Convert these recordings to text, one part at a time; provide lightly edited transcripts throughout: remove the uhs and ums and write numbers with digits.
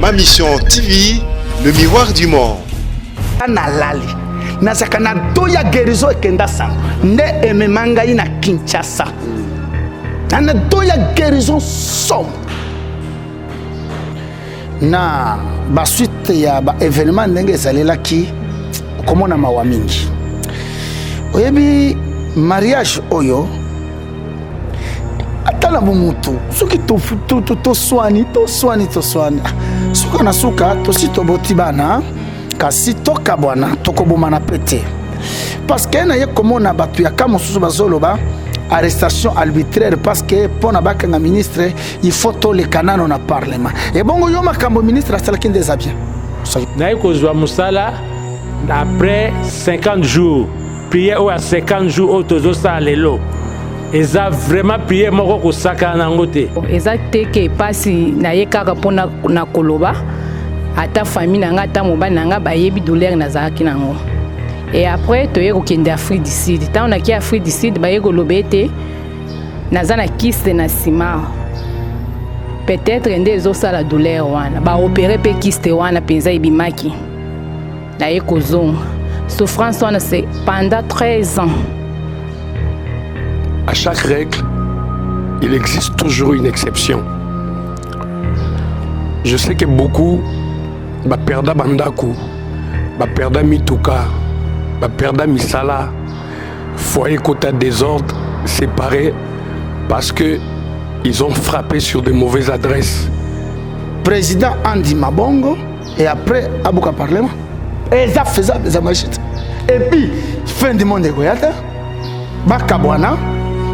Ma mission TV, le miroir du monde. Analali. Nazaka na doya guérison ekenda sang. Ne ememanga ina Kinshasa. Na doya guérison som. Na ba suite ya ba événement ndenge esalela ki komona mawa mingi. Oyebi mariage oyo atala bumutu soki to swani suka na suka to sito botibana kasi toka bwana tokobomana pete parce que na ye komona batu ya kamosusu bazoloba arrestation arbitraire parce que pona bakanga ministre il faut to le kanano na parlement et bongo yo makambo ministre asalaki ndeza bien na ekozwa musala après 50 jours prier ou à 50 jours autozo sa lelo eza vraiment prier moko kosaka nango te eza te ke pasi na ye kaka pona na koloba ata famille nanga ata mobali nanga bayebi douleur nazalaki nango et après toye kokende Afrique du Sud tant na ki Afrique du Sud baye koloba ete naza na kyste na sima peut-être nde ezosala douleur wana baopere mpe kyste wana mpenza ebimaki naye kozonga souffrance wana c'est pendant 13 ans. À chaque règle, il existe toujours une exception. Je sais que beaucoup perdent Bandaku, perdent Mituka, perdent Misala, foyer quota désordre, séparés parce que ils ont frappé sur de mauvaises adresses. Président Andy Mabongo et après Abouka Parlement. Et ça faisait des amachites. Et puis, fin du monde de Goyata, Bakabwana.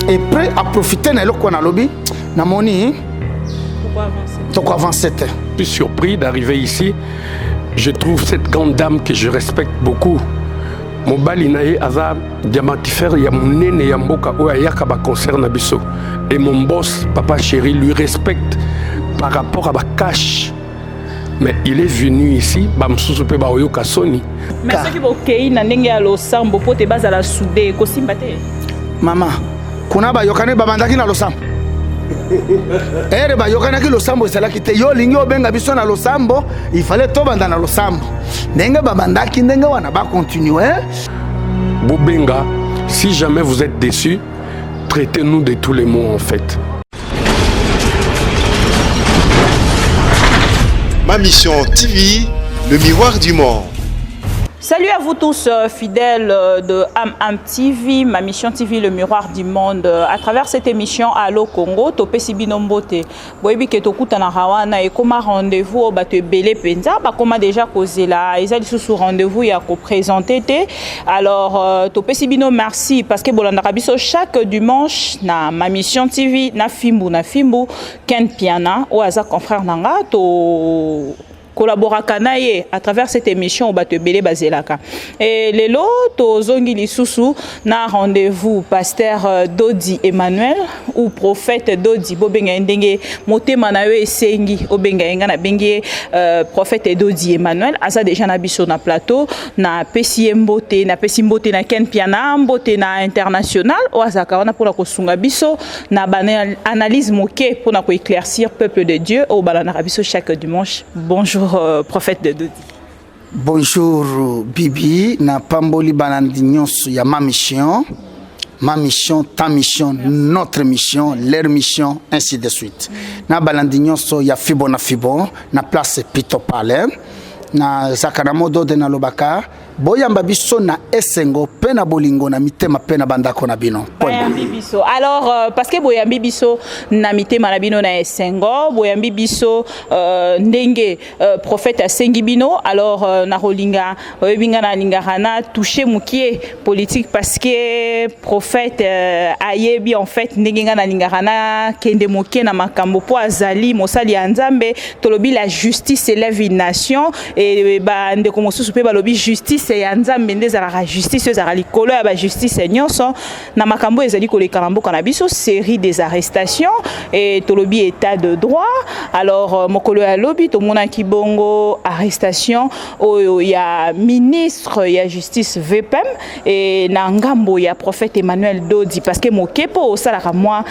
Et prêt à profiter de l'eau lobby, namoni. Pourquoi avancer? Je suis surpris d'arriver ici. Je trouve cette grande dame que je respecte beaucoup. Mon balinae aza diamantifère ya munene ya mboka oya yakaba concerne biso. Et mon boss, papa chéri, lui respecte par rapport à ma cash. Mais il est venu ici, bamsusu pe ba oyo kasoni. Mais ce qui va ok, na ndenge ya losambo po te baza la soudé ko simbate. Maman. Kuna ba yokane babandaki na losambo ere ba yokane ki losambo esalaki te yo lingi obenga biso na losambo il fallait to banda na losambo ndenge babandaki ndenge wana ba continuer Bobenga, si jamais vous êtes déçus, traitez-nous de tous les mots en fait. Ma mission TV, le miroir du monde. Salut à vous tous fidèles de AM TV, ma mission TV, le miroir du monde. À travers cette émission Allo Congo, Topé Sibinombote, Boebi Ketokuta na Hawana et comme rendez-vous au Bate Belé Penza, comme déjà causé là, ils allaient sous rendez-vous, il y a qu'au présenter. Alors, Topé Sibino, merci parce que Bolandarabiso chaque dimanche, na ma mission TV, na Fimbu, Ken Piana, ou Aza confrère Nanga, to collaboraka naye à travers cette émission au Bate Belé Bazelaka. Et les lots, zongi lisusu na rendez-vous pasteur Dodi Emmanuel ou prophète Dodi Bobenga ndenge motema na yo esengi obenga nga na bengi prophète Dodi Emmanuel asa déjà na biso na plateau na pesi mbote na Ken Piana mbote na international o azaka wana pour la kosunga biso na analyse moke pour na ko éclaircir peuple de Dieu au balana biso chaque dimanche. Bonjour prophète de Dodi. Bonjour Bibi, na pamboli banandi nyonso ya ma mission, ta mission, notre mission, leur mission, ainsi de suite. Na balandi nyonso ya fibo na fibo, na place Pito Palais, na zakanamodo de na lobaka, boyamba biso na esengo pena bolingo na mitema pena bandako na bino. Boyambi biso. Alors parce que boyambi biso na mitema na bino na esengo, boyambi biso ndenge prophète asengi bino. Alors na rolinga oyebinga na lingana toucher mukie politique parce que prophète ayebi en fait ndenge na lingana kende mukie na makambo po azali mosali ya nzambe tolobi la justice élève une nation et ba ndeko mosusu pe balobi justice c'est nzambe ndezala justice ezala likolo ya ba justice nyonso na makambo ezali koleka na mboka na biso série des arrestations et tolobi état de droit. Alors mokolo ya lobi to mona kibongo arrestation oyo ya ministre ya justice VPM et na ngambo ya prophète Emmanuel Dodi parce que mokepo osalaka moi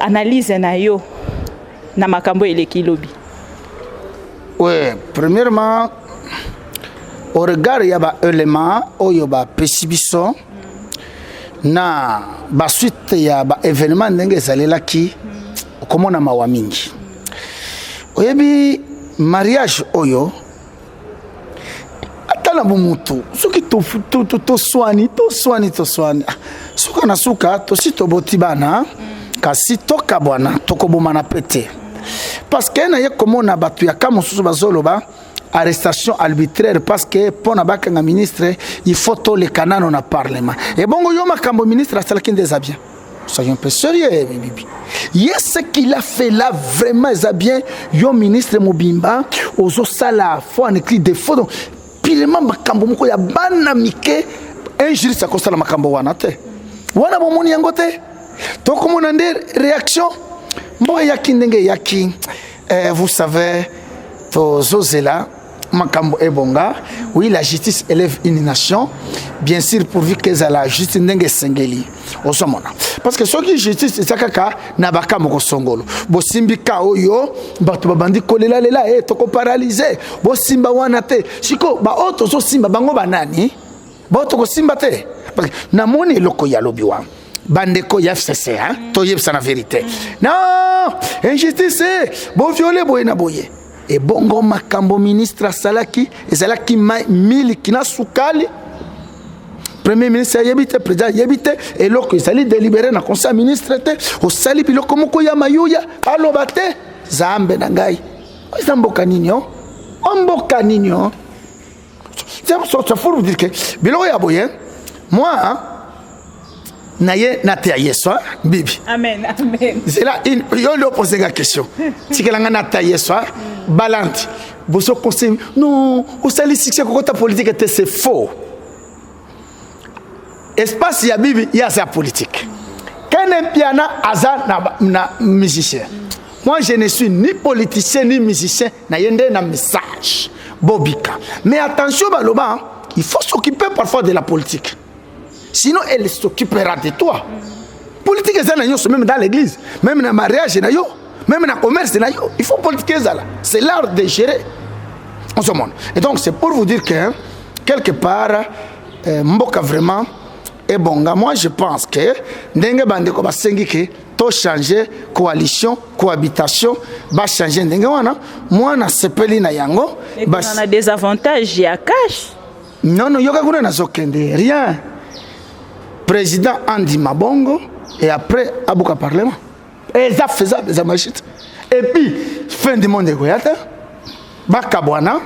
analyse na yo na makambo eleki lobi. Oui, premièrement, au regard il y a des éléments oyo ba pesibiso na ba suite ya ba événement ndenge ezalelaki komona mawa mingi. Oyebi mariage oyo atala bumutu soki to swani suka na suka to si to botibana kasi to kabwana to kobomana pete parce que na ye komona batu ya kamosusu bazoloba arrestation arbitraire parce que pour un ministre il faut tout les canaux dans le parlement et bon yo makambo ministre asalaki ndeza bien soyons un peu sérieux bibi ce qu'il a fait là vraiment ça bien yo ministre Mobimba ozo sala faut en écrit des fautes donc pilement makambo moko ya bana mike injustice à cause la makambo wana te wana bomoni yango te to komona nde réaction mbo yaki ndenge yaki vous savez to zozela makambo ebonga oui la justice élève une nation bien sûr pourvu que la justice ndenge sengeli osomona parce que ce qui justice ezakaka na bakamo ko songolo bo simbika oyo bato babandi kolela lela toko paralyser bo simba wana te siko ba oto zo simba bango banani bo to ko simba te parce que na moni loko ya lobiwa bandeko ya FCC to yebsa na vérité non injustice bo violer boyena boye et bongo makambo ministre salaki ezalaki mili kina sukali premier ministre yebite président yebite et loko ezali délibéré na conseil ministre te o sali biloko moko ya mayuya aloba te zambe na ngai zamboka ninyo omboka ninyo c'est pour vous dire que biloko ya boye moi naye nate yeswa bibi amen c'est là une yo le poser la question si que langa nate yeswa balanti boso conseil non au sali succès ko ta politique était c'est faux espace ya bibi ya sa politique quand un piano aza na musicien moi je ne suis ni politicien ni musicien na yende na message bobika mais attention baloba il faut s'occuper parfois de la politique. Sinon, elle s'occupera de toi. Politique, même dans l'église, même dans le mariage, même dans le commerce, il faut politique. C'est l'art de gérer en ce monde. Et donc, c'est pour vous dire que, quelque part, Mboka vraiment est bon. Moi, je pense que, Ndenge Bandeko va changer coalition, cohabitation, va changer. Moi, na sepeli na yango. Et on a des avantages, il y a cash. Non, il y a rien. Président Andy Mabongo et après Abouka Parlement. Et ça faisable, ça machite. Et puis, fin du monde de Goyata, Bakabwana,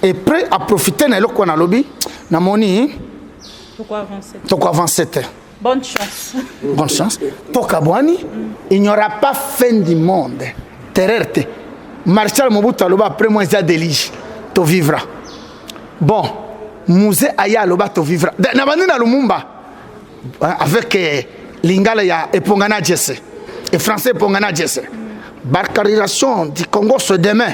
et prêt à profiter de l'Okwana lobby, Namoni. Pourquoi avancer? Bonne chance. Bonne chance. Tokabwani, il n'y aura pas fin du monde. Terrerte. Marshal Mobutu Aloba, après moi, il y a des lits. Tu vivras. Bon, Musée Aya Aloba, tu vivras. Nabandi na Lumumba. Avec Lingala ya Epongana Jesse et français Epongana Jesse. Barcarisation du Congo ce demain.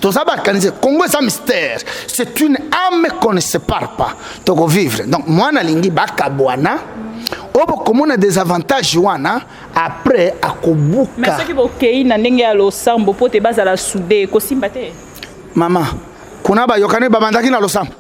Tout ça barcarisé. Congo c'est un mystère. C'est une âme qu'on ne sépare pas. Donc vivre. Donc moi na lingi bakabwana. Obo comme on a des avantages wana après akobuka. Mais ce qui bokei na ndenge ya losambo po te baza la soudé ko simbate. Maman, kuna ba yokane ba mandaki na losambo.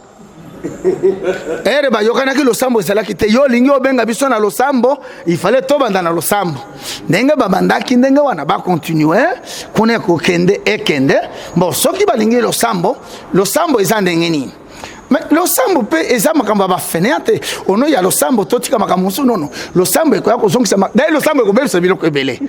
Ba yokanaki losambo ezalaki te yo lingi obenga biso na losambo il fallait tobanda na losambo ndenge babandaki ndenge wana ba continuer kuna ko kende ekende bon soki balingi losambo eza ndenge nini mais losambo pe eza makambo ba fenete ono ya losambo totika makambo nono losambo ekoya ko zongisa dai losambo ko bebisa biloko ebele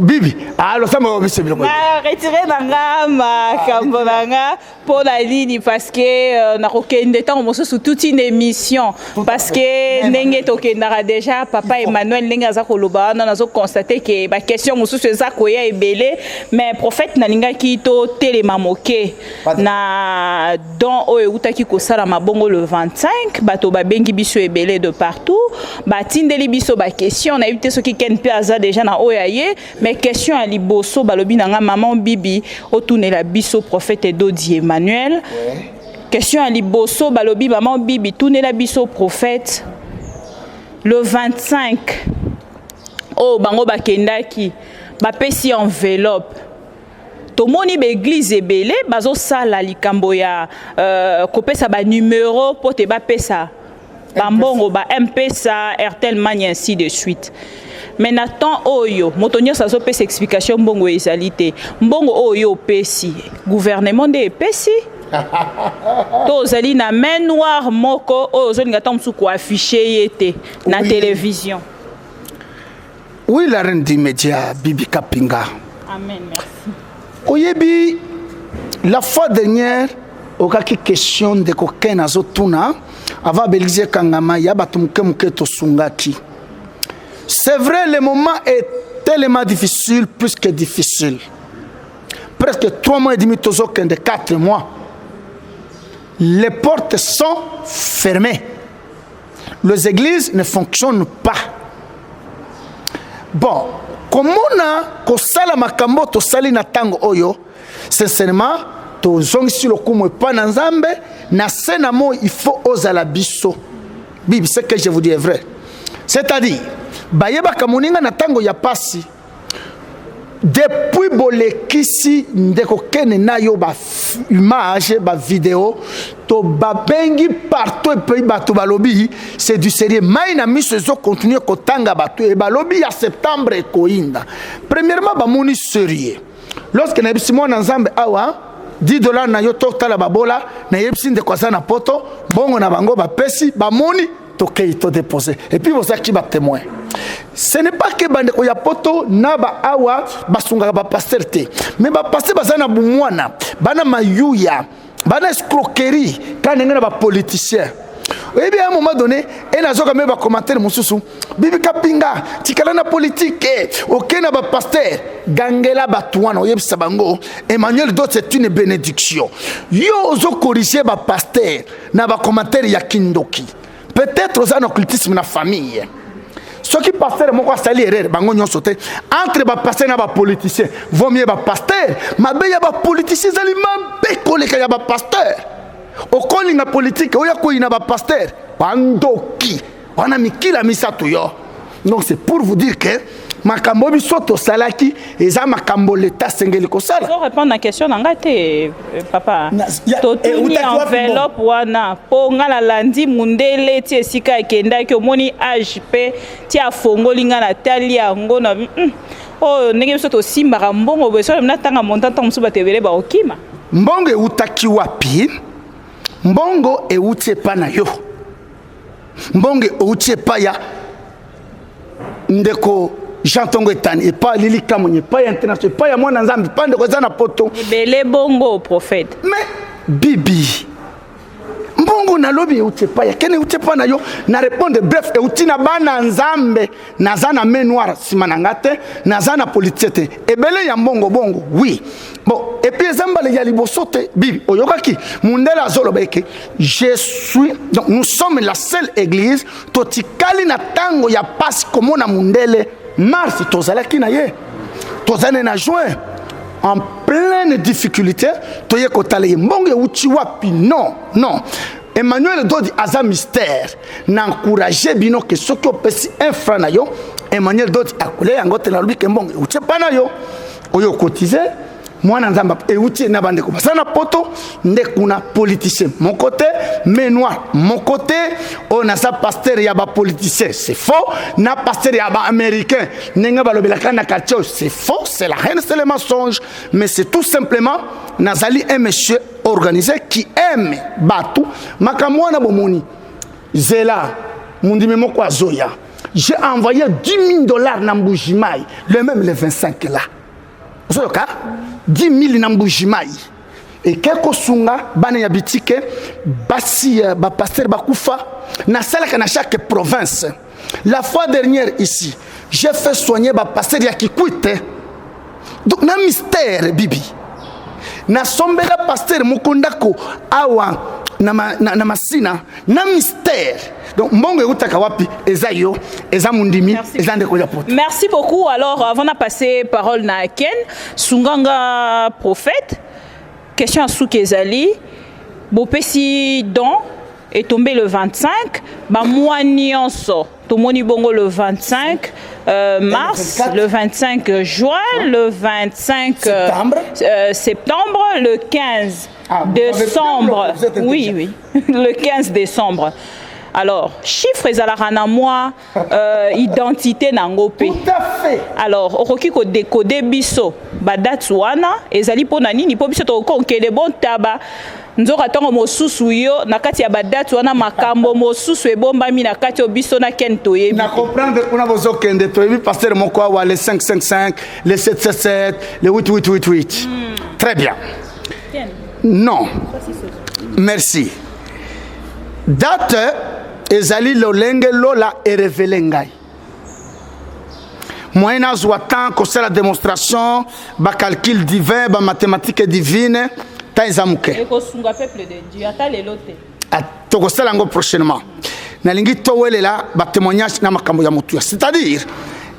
bibi losambo ko bebisa biloko retirer nanga makambo nanga pour la ligne parce que na kokende temps mo sous toute une émission parce que ndenge tokendara déjà papa Emmanuel ndenge aza koloba na zo constater que ba question mosusu eza koya ebele mais prophète na linga ki to telema moke na don o eutaki ko sala mabongo le 25 bato babengi biso ebele de partout batindeli biso ba question na éviter ce qui ken pe aza déjà na oyaye mais question à liboso balobi nanga maman bibi otunela biso prophète Edodi Emmanuel question à liboso balobi maman bibi tunela biso prophète le 25 oh bango bakendaki bapesi enveloppe tomoni ba église ebele bazo sala likambo ya kopesa ba numéro po te ba pesa ba mbongo ba M-Pesa Airtel Money ainsi de suite. Mais Nathan Oyo, motonio sa zo pesa explication mbongo ezali te. Mbongo Oyo pesi, gouvernement de pesi. To zali na main noire moko Oyo zo linga tamsu ko afficher yete na télévision. Oui, la reine du média Bibi Kapinga. Amen, merci. Oyebi, la fois dernière, okaki question de koken azotuna avant Belize Kangama ya batumuke muke to sungaki. C'est vrai, le moment est tellement difficile, plus que difficile. Presque 3 mois et demi, de 4 mois. Les portes sont fermées. Les églises ne fonctionnent pas. Bon, comme on a kosala makambo to sali na tango oyo, sincèrement, to zongi si le kumo pa na nzambe, na senamo il faut oser la biso. Bibi, ce que je vous dis est vrai. C'est-à-dire, bayeba kamoninga na tango ya pasi depuis bolekisi ndeko kene na yo ba image ba vidéo to babengi partout et pays bato balobi c'est du sérieux mai na miso zo continuer kotanga bato e balobi ya septembre ekoinda. Premièrement ba moni sérieux lorsque na bisimo na nzambe awa $10 na yo to tala babola na yebisi ndeko na poto bongo na bango ba pesi ba moni toke to déposer et puis vous qui ba témoin. Ce n'est pas que bande ya poto na ba awa basunga ba pasteur te mais ba pasteur bazana bumwana bana mayuya bana escroquerie quand ngena ba politicien. Et bien à un moment donné et na zoka me ba commentaire mususu Bibi Kapinga tikala na politique OK na ba pasteur gangela batuana oyebisa bango Emmanuel d'autres c'est une bénédiction yo zo corriger ba pasteur na ba commentaire ya kindoki peut-être aux occultisme na famille. Ce qui pasteur moko sali erreur bango nyonso te entre ba pasteur na ba politicien vaut mieux ba pasteur mabe ya ba politicien zali mabe koleka ya ba pasteur okoli na politique oya ko ina ba pasteur bandoki wana mikila misato yo. Donc c'est pour vous dire que makambo bisoto salaki eza makambo l'état sengeli ko sala. Pour répondre à la question ngate papa totuni enveloppe wana po ngala landi mundele ti esika ekenda ki omoni age pe ti afongoli ngala tali yango na oh ndenge bisoto simbaka mbongo beso na tanga montant musu batebele ba okima mbongo utaki wapi mbongo eutie pa na yo mbongo eutie pa ya ndeko Jean Tongo Etani et pas Lili Kamonye, pas international, pas ya mwana nzambi, pas ndeko za na poto. Ebele bongo prophète. Mais Bibi mbongo na lobi eutie pa ya kene eutie pa na yo na répondre bref euti na bana nzambe naza na main noire simanangate naza na politique ebele ya mbongo bongo oui. Bon et puis ezamba le ya libosote Bibi oyokaki mundela zolo beke je suis donc nous sommes la seule église totikali na tango ya passe comme na mundele mars tozalaki na ye tozane na juin en pleine difficulté toye kotale mbongo uchi wapi non Emmanuel Dodi aza mystère n'encourager bino que ce qui opesi un franc na yo Emmanuel Dodi akule yango te na lubi ke mbongo uchi pa na yo oyo cotiser mwana nzamba euti na bande ko basana poto ndekuna politicien mon côté mais noir mon côté on a sa pasteur ya ba politicien c'est faux na pasteur ya ba américain nenga balobelaka na quartier c'est faux c'est la haine c'est le mensonge mais c'est tout simplement nazali un monsieur organisé qui aime batu makamwana bomoni zela mundime moko azoya j'ai envoyé $10,000 na Mbujimai le même le 25 là. Vous avez 10 000 nambujimai et quelque sunga bana ya bitike basi ba pasteur bakufa na salaka na chaque province. La fois dernière ici j'ai fait soigner ba pasteur ya Kikwite donc na mystère Bibi na sombela pasteur mukundako awa na masina na mystère. Donc mbongo utaka wapi ezayo ezamundimi ezande ko ya poto. Merci beaucoup. Alors avant de passer parole na Ken Sunganga prophète question à Soukezali bopesi don est tombé le 25 ba mois nyonso tomoni bongo le 25 mars, le 25 juin, le 25 septembre, le 15 décembre. Oui, oui, le 15 décembre. Alors, chiffres ezalaka moi identité nangope. Tout à fait. Alors, okoki ko décoder biso ba date wana ezali pona nini po biso to konkele bon taba nzoka tongo mosusu yo na kati ya ba date wana makambo mosusu ebombami na kati o biso na ken toyebi. Na comprendre kuna bozo kende toyebi pasteur moko wa le 555, le 777, le 8888. Très bien. Non. Merci. Date ezali lolenge lola et révélé ngai. Moyen azwa temps que c'est la démonstration, ba calcul divin, ba mathématiques divines, ta ezamuke. Et ko sunga peuple de Dieu ata lelote. Toko sala ngo prochainement. Na lingi towelela ba témoignage na makambo ya mutu. C'est-à-dire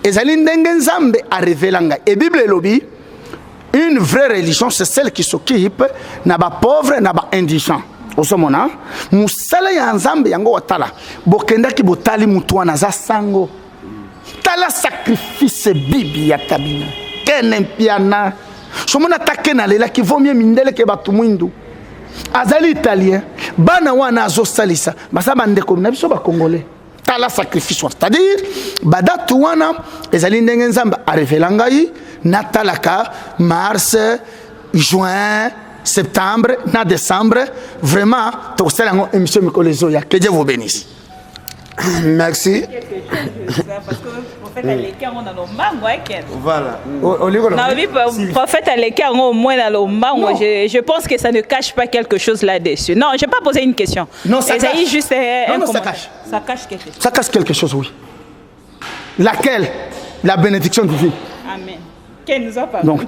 ezali ndenge nzambe a révélé ngai. Et Bible lobi une vraie religion c'est celle qui s'occupe na ba pauvre na ba indigent. Osomona musala ya nzambe yango watala bokenda ki botali mutu wana za sango tala sacrifice bibi ya kabina kene mpiana somona takena lela ki vaut mieux mindele ke batu mwindu azali italien bana wana azosalisa basa bandeko na biso ba congolais tala sacrifice c'est-à-dire badatu wana ezali ndenge nzambe a révélé ngai natalaka mars juin septembre, na décembre, vraiment, tout ça, c'est une émission que Dieu vous bénisse. Merci. Parce que le prophète Aleka, on a le mango. Voilà. Le prophète Aleka, au moins dans le mango, je pense que ça ne cache pas quelque chose là-dessus. Non, je n'ai pas posé une question. Non, ça cache. Juste non, ça cache. Ça cache quelque chose. Ça cache quelque chose, oui. Laquelle? La bénédiction divine. Amen. Nous a pas donc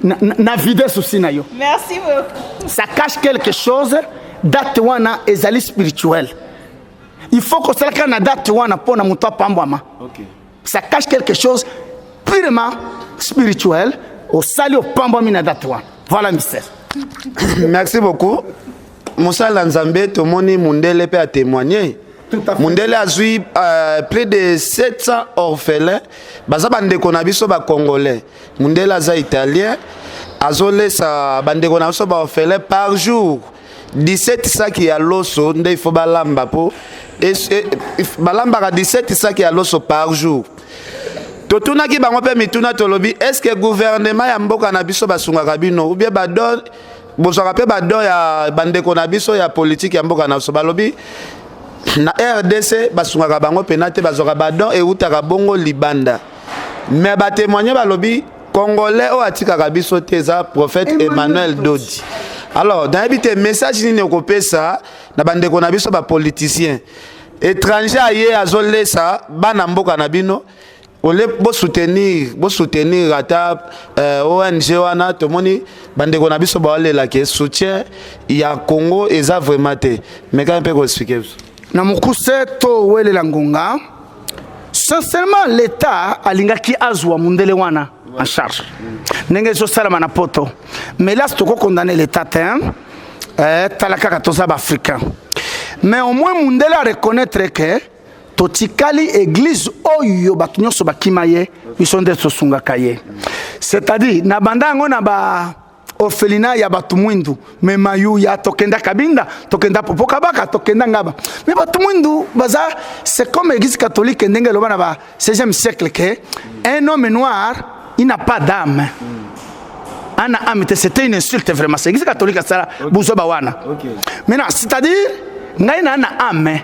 na vidéo aussi na yo. Merci beaucoup. Ça cache quelque chose date wana ezali spirituel. Il faut que ça kana date wana pona muto pambwama. OK. Ça cache quelque chose purement spirituel au sali au pambwami na date wana. Voilà mystère. Merci beaucoup. Mosala Nzambe tomoni mundele pe a témoigner. Mundele a eu plus de 700 orphelins. Baza bandeko na biso ba congolais. Mundele aza italien. Azole sa bandeko na biso ba orphelins par jour. 17 sacs ya loso nde il faut balamba po. Balamba ka 17 sacs ya loso par jour. Totuna ki bango pe mituna tolobi est-ce que gouvernement ya mboka na biso basunga kabino ou bien badon bozaka pe badon ya bandeko na biso ya politique ya mboka na biso balobi na RDC basunga bango penate bazoka badon et utaka bongo libanda mais ba témoigner balobi congolais o atika biso teza prophète Emmanuel Dodi. Alors dans habité message ni okopesa na bandeko na biso ba politicien étranger aye azole sa bana mboka na bino ole bo soutenir ata ONG wana tomoni bandeko na biso ba lela ke soutien ya Congo eza vraiment te mais quand peut expliquer na mukuse to welela ngonga sincèrement l'état alingaki azwa mundele wana en charge ndenge zo sala na poto mais là c'est condamner l'état talaka katoza ba africain mais au moins mundele a reconnaître que totikali église oyo batu nyonso bakimaye biso nde sosunga kaye c'est-à-dire na banda ngona ba orphelinat ya batu mwindu me mayu ya tokenda kabinda tokenda popoka baka tokenda ngaba mais batu mwindu baza c'est comme l'église catholique ndenge loba na ba 16e siècle que un homme noir il n'a pas d'âme. Ana âme c'était une insulte vraiment c'est l'église catholique ça buzo ba wana maintenant c'est-à-dire ngai na ana âme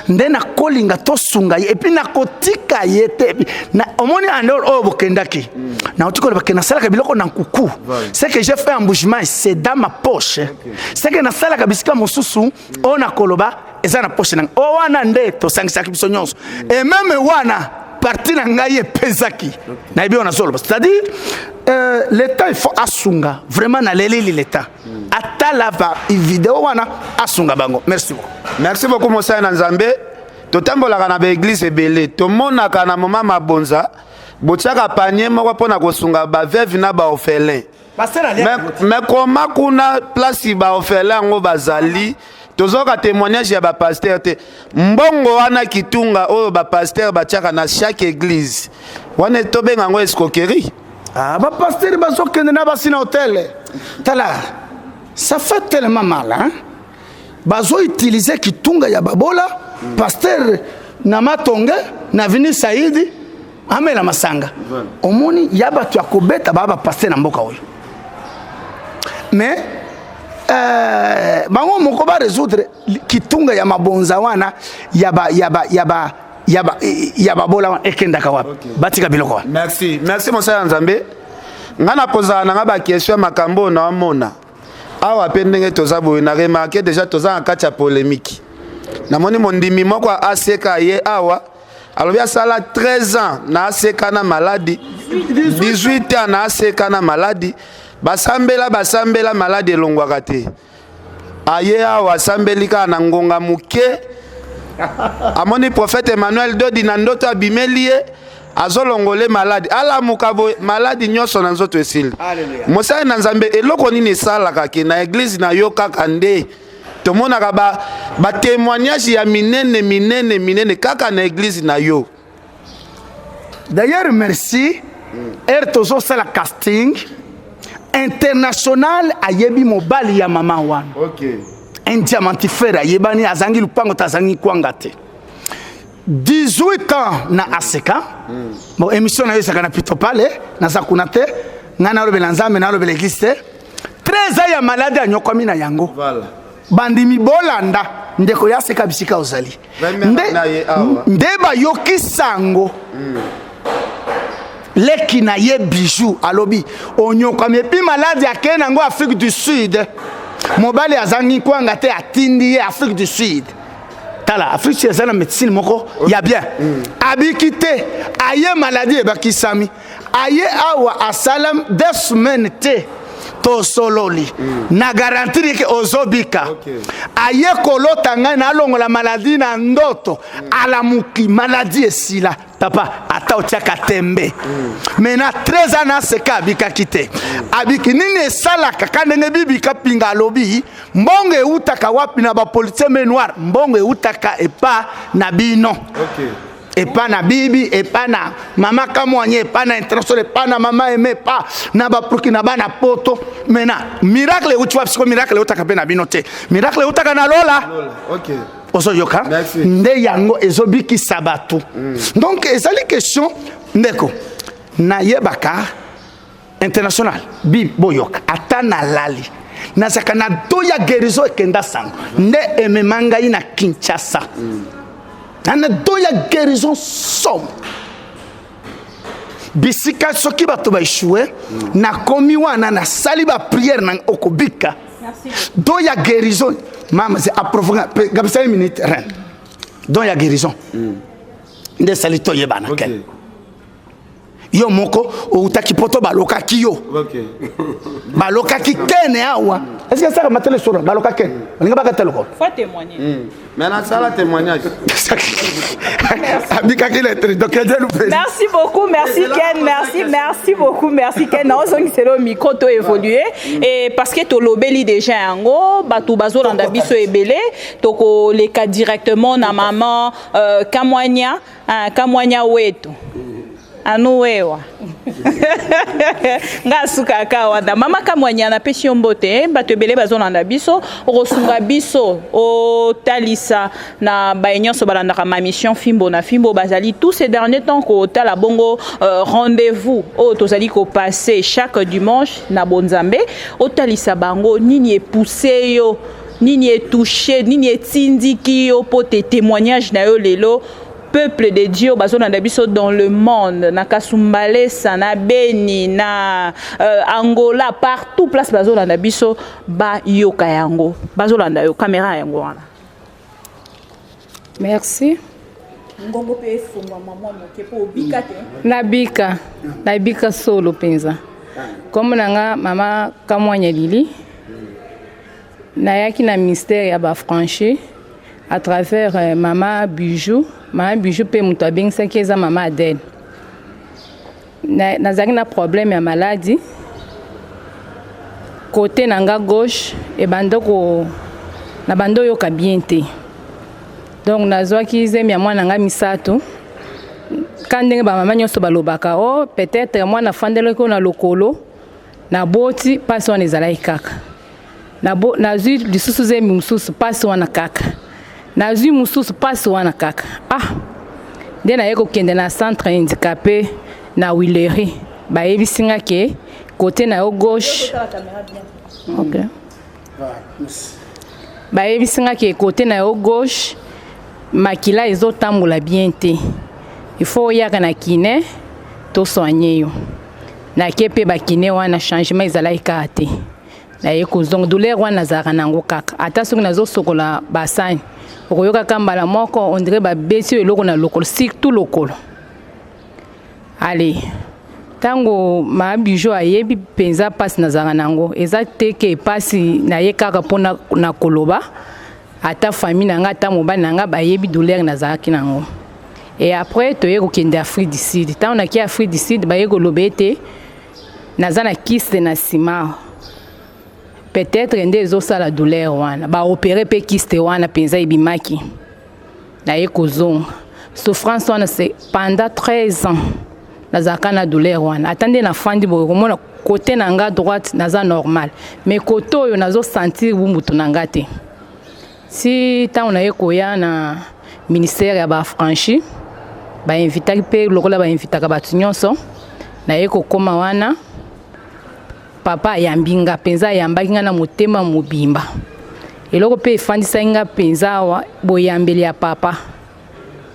ndena kolinga tosunga et puis na kotika yete na omoni andor o bokendaki na otiko bakena sala kabiloko na nkuku c'est que j'ai fait un bougement c'est dans ma poche c'est que na sala kabisika mosusu ona koloba eza na poche na o wana nde to sangisa kibiso nyonso et même wana parti na ngai pezaki na ibi ona solo c'est-à-dire l'état il faut asunga vraiment na leleli l'état atala va vidéo wana asunga bango merci beaucoup Mosala Nzambe totambolaka na ba église ebele tomonaka na mama mabonza botiaka panier moko pona kosunga ba veuve na ba orphelin mais comment kuna place ba orphelin ngo bazali tozoka témoignage ya bapasteur te mbongo wana kitunga oyo bapasteur batiaka na chaque église wana tobenga yango escroquerie. Bapasteur bazokende na basi na hôtel tala ça fait tellement mal hein. Bazo utiliser kitunga ya babola pasteur na matonge na vini Saidi amela masanga omoni ya batu ya kobeta baba pasteur na mboka oyo mais bango moko ba résoudre kitunga ya mabonza wana ya babola wana ekendaka wapi batika biloko wana. Merci mosala Nzambe ngana poza na ba question makambo na mona awa pe ndenge toza boye na remarqué déjà toza en kati ya polémique namoni mondimi moko aseka ye awa alobi asala 13 ans na aseka na maladie 18 ans na aseka na maladie basambela maladie elongwaka te aye awa asambelika na ngonga muke amoni prophète Emmanuel Dodi na ndoto abimeli ye azolongole maladie alamuka boye maladie nyonso na nzoto esili mosala na Nzambe eloko nini esalaka ke na église na yo kaka nde tomonaka ba témoignage ya minene kaka na église na yo. D'ailleurs merci tozo sala casting international ayebi mobali ya mama wana. Okay. Un diamantifère ayebani azangi lupango tazangi kwanga te. 18 ans na aseka. Bon émission na yo saka na pito pale na sakunate ngana lobela Nzambe na lobela église te. 13 ans ya malade anyokomi na yango. Voilà. Bandimi bolanda ndeko ya seka bisika ozali. Nde ba yoki sango. Leki na ye bijou alobi onyoka mepi malade akena ngo Afrique du Sud mobali azangi kwanga te atindi ye Afrique du Sud tala Afrique c'est na médecine moko ya bien abikite aye maladie bakisami aye awa asalam 2 semaines te to sololi na garantir que ozobika aye kolota ngai na longola maladie na ndoto alamuki maladie esila papa ata otiaka tembe mena 13 ans na seka abika kite abiki nini esalaka kandenge bibika pinga alobi mbongo eutaka wapi na bapolitien menoir mbongo eutaka epa na bino epa na bibi epa na mama kamwanye epa na international epa na mama eme epa na baproki na bana poto mena miracle uti wapi siko miracle eutaka pe na bino te miracle eutaka na lola. Okay. Oso yoka nde yango ezobiki sabatu donc ezali question ndeko na yebaka international bi boyoka ata na lali na saka na doya guérison ekenda sango nde ememanga ina Kinshasa na doya guérison som bisika soki bato ba échoué na komi wana na sali ba prière na okobika doya guérison. Maman, c'est approfondi. Comme 5 minutes, rien. Donc il y a guérison. Nde salito yebana ken. Yo moko o utaki poto baloka kiyo. Okay. Baloka ki kene awa. Est-ce que ça va mettre le sur baloka ken? On nga ba telo ko. Faut témoigner. Maintenant ça la témoignage. Merci beaucoup, merci Ken, merci beaucoup, merci Ken. Non, c'est le micro to évolué et parce que to lobeli déjà ngo batu bazo landa biso ebele toko les cas directement na maman kamwanya wetu anuwewa ngasuka kawanda mama kamwanya na pesi mbote bato ebele bazolanda biso okosunga biso o talisa na baenyoso balandaka ma mission fimbo na fimbo bazali tous ces derniers temps ko tala bongo rendez-vous o tozali ko passer chaque dimanche na bonzambe o talisa bango nini e poussé yo nini e touché nini e tindiki yo po te témoignage na yo lelo peuple de Dieu bazona biso dans le monde na Kasumbale na Beni na Angola partout place bazona biso ba yoka yango bazolanda yo caméra yango wana. Merci. Ngongo pe fungwa mama moke po bika te na bika solo penza comme nanga mama kamwanya lili na yaki na mystère ya ba franchi à travers Maman Bijou pe mutu abengisaki eza Mama Adèle. Nazalaki na problème ya maladie côté nanga gauche ebanda ko na bando yoka bien te. Donc nazwaki zemi ya mwana nga misato. Quand ndenge ba mama nyonso balobaka oh peut-être mwana fandeleko na lokolo na boti pasi wana ezalaki kaka. Nazwi lisusu zemi mususu pasi wana kaka. Nazwi mususu pasi wana kaka. Ah. Nde na yeko kende na centre handicapé na Willery. Ba yebisinga ke côté na yo gauche. OK. Ba yebisinga ke côté na yo gauche makila ezotambola bien te. Il faut yaka na kiné to soigner yo. Na kepe ba kiné wana changement ezalaki kaka te. Na yeko donc douleur wana zaka nango kaka. Ata soki nazo sokola basani. Okoyoka kambala moko on dirait ba besi eloko na lokolo surtout lokolo. Allez. Tango ma bijo ayebi penza passe na zaka nango. Eza teke pasi na ye kaka pona na koloba. Ata famille nanga ata mobali nanga ba yebi douleur na zaka nango. Et après to yeko kende Afrique du Sud. Tango na ki Afrique du Sud ba yeko lobete nazana kiste na sima. Peut-être ende zo la douleur wana ba opérer pe kiste wana penza ibimaki na yeko zonga souffrance wana c'est pendant 13 ans nazaka na douleur wana attendez na fandi bo komona côté nanga droite naza normal mais côté oyo nazo sentir bumbutu nanga te si tant na yeko ya na ministère ya ba franchi ba inviter pe lokola ba inviter ka batu nyonso na yeko koma wana papa yambinga penza yambaki nga na motema mobimba eloko pe efandisa nga penza wa boyambeli ya papa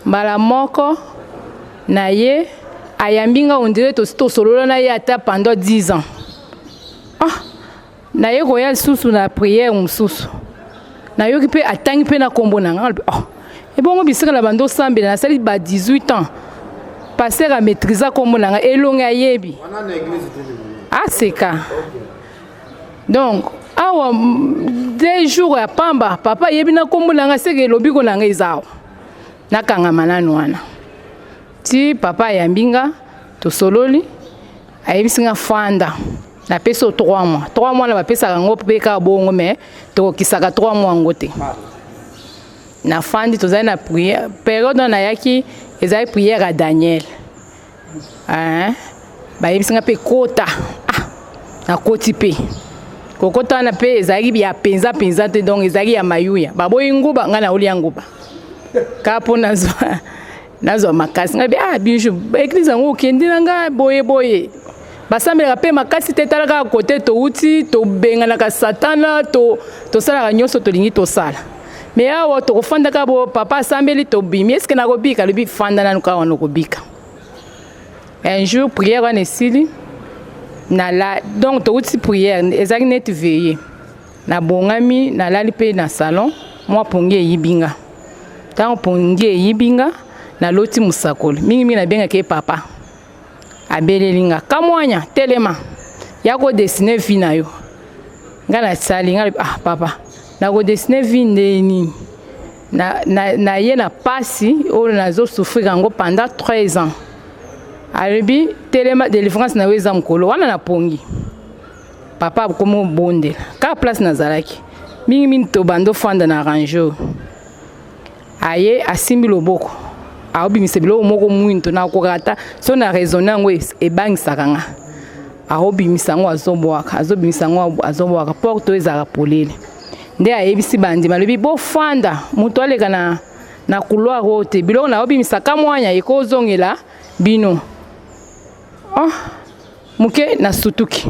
mbala moko na ye ayambinga on dirait to solo na ye ata pendant 10 ans ah na ye koya susu na prière mususu na yoki pe atangi pe na kombo na nga oh e bongo bisika la bando sambela na sali ba 18 ans passer à maîtriser kombo na nga elonga yebi wana na église ah c'est ça. Donc, awa 2 jours à pamba, papa yebina kombo nanga seke lobiko nanga izao. Nakanga manano wana. Ti papa yambinga to sololi ayebisinga fanda. Na peso 3 mois. 3 mois na ba pesa kango peka bongo mais to kisaka 3 mois ngote. Na fandi to na prière. Période na yaki ezai prière à Daniel. Hein? Ba yebisinga pe kota na koti pe kokota na pe ezali bia penza te donc ezali ya mayuya baboyi nguba nga na oli nguba kapo nazo makasi nga bi bijou église ngo kendi nga boye basambela pe makasi te talaka côté to uti to benga na ka satana to sala nyonso to lingi to sala mais awo to kofanda ka bo papa sambeli to bimi est-ce que na ko bika libi fanda na ka wana ko bika. Un jour, prière en esili. Donc, tu as prière, ezaki net veillé. Na bongami, na lalipe na salon, moi pongi yibinga. Tant pongi yibinga, na loti musakoli. Mingi na benga ke papa. Abelelinga. Kamwanya, telema. Yako dessiner vie na yo. Nga na sali, nga ah papa. Na ko dessiner vie ndeni. Na ye na pasi, o na zo souffrir ango pendant 13 ans. Alibi telema délivrance na weza mkolo wana na pongi papa komo bonde ka place na zalaki mingi to bando fanda na ranjo aye asimbi loboko aobimise bilo moko mwinto na kokata so na raisonner ngo ebangi sakanga aobimisa ngo azobimisa ngo azobwaka porte ezaka polele nde ayebisi bandi malobi bo fanda muto aleka na couloir rote bilo na obimisa kamwanya ekozongela bino. Oh, muke na sutuki.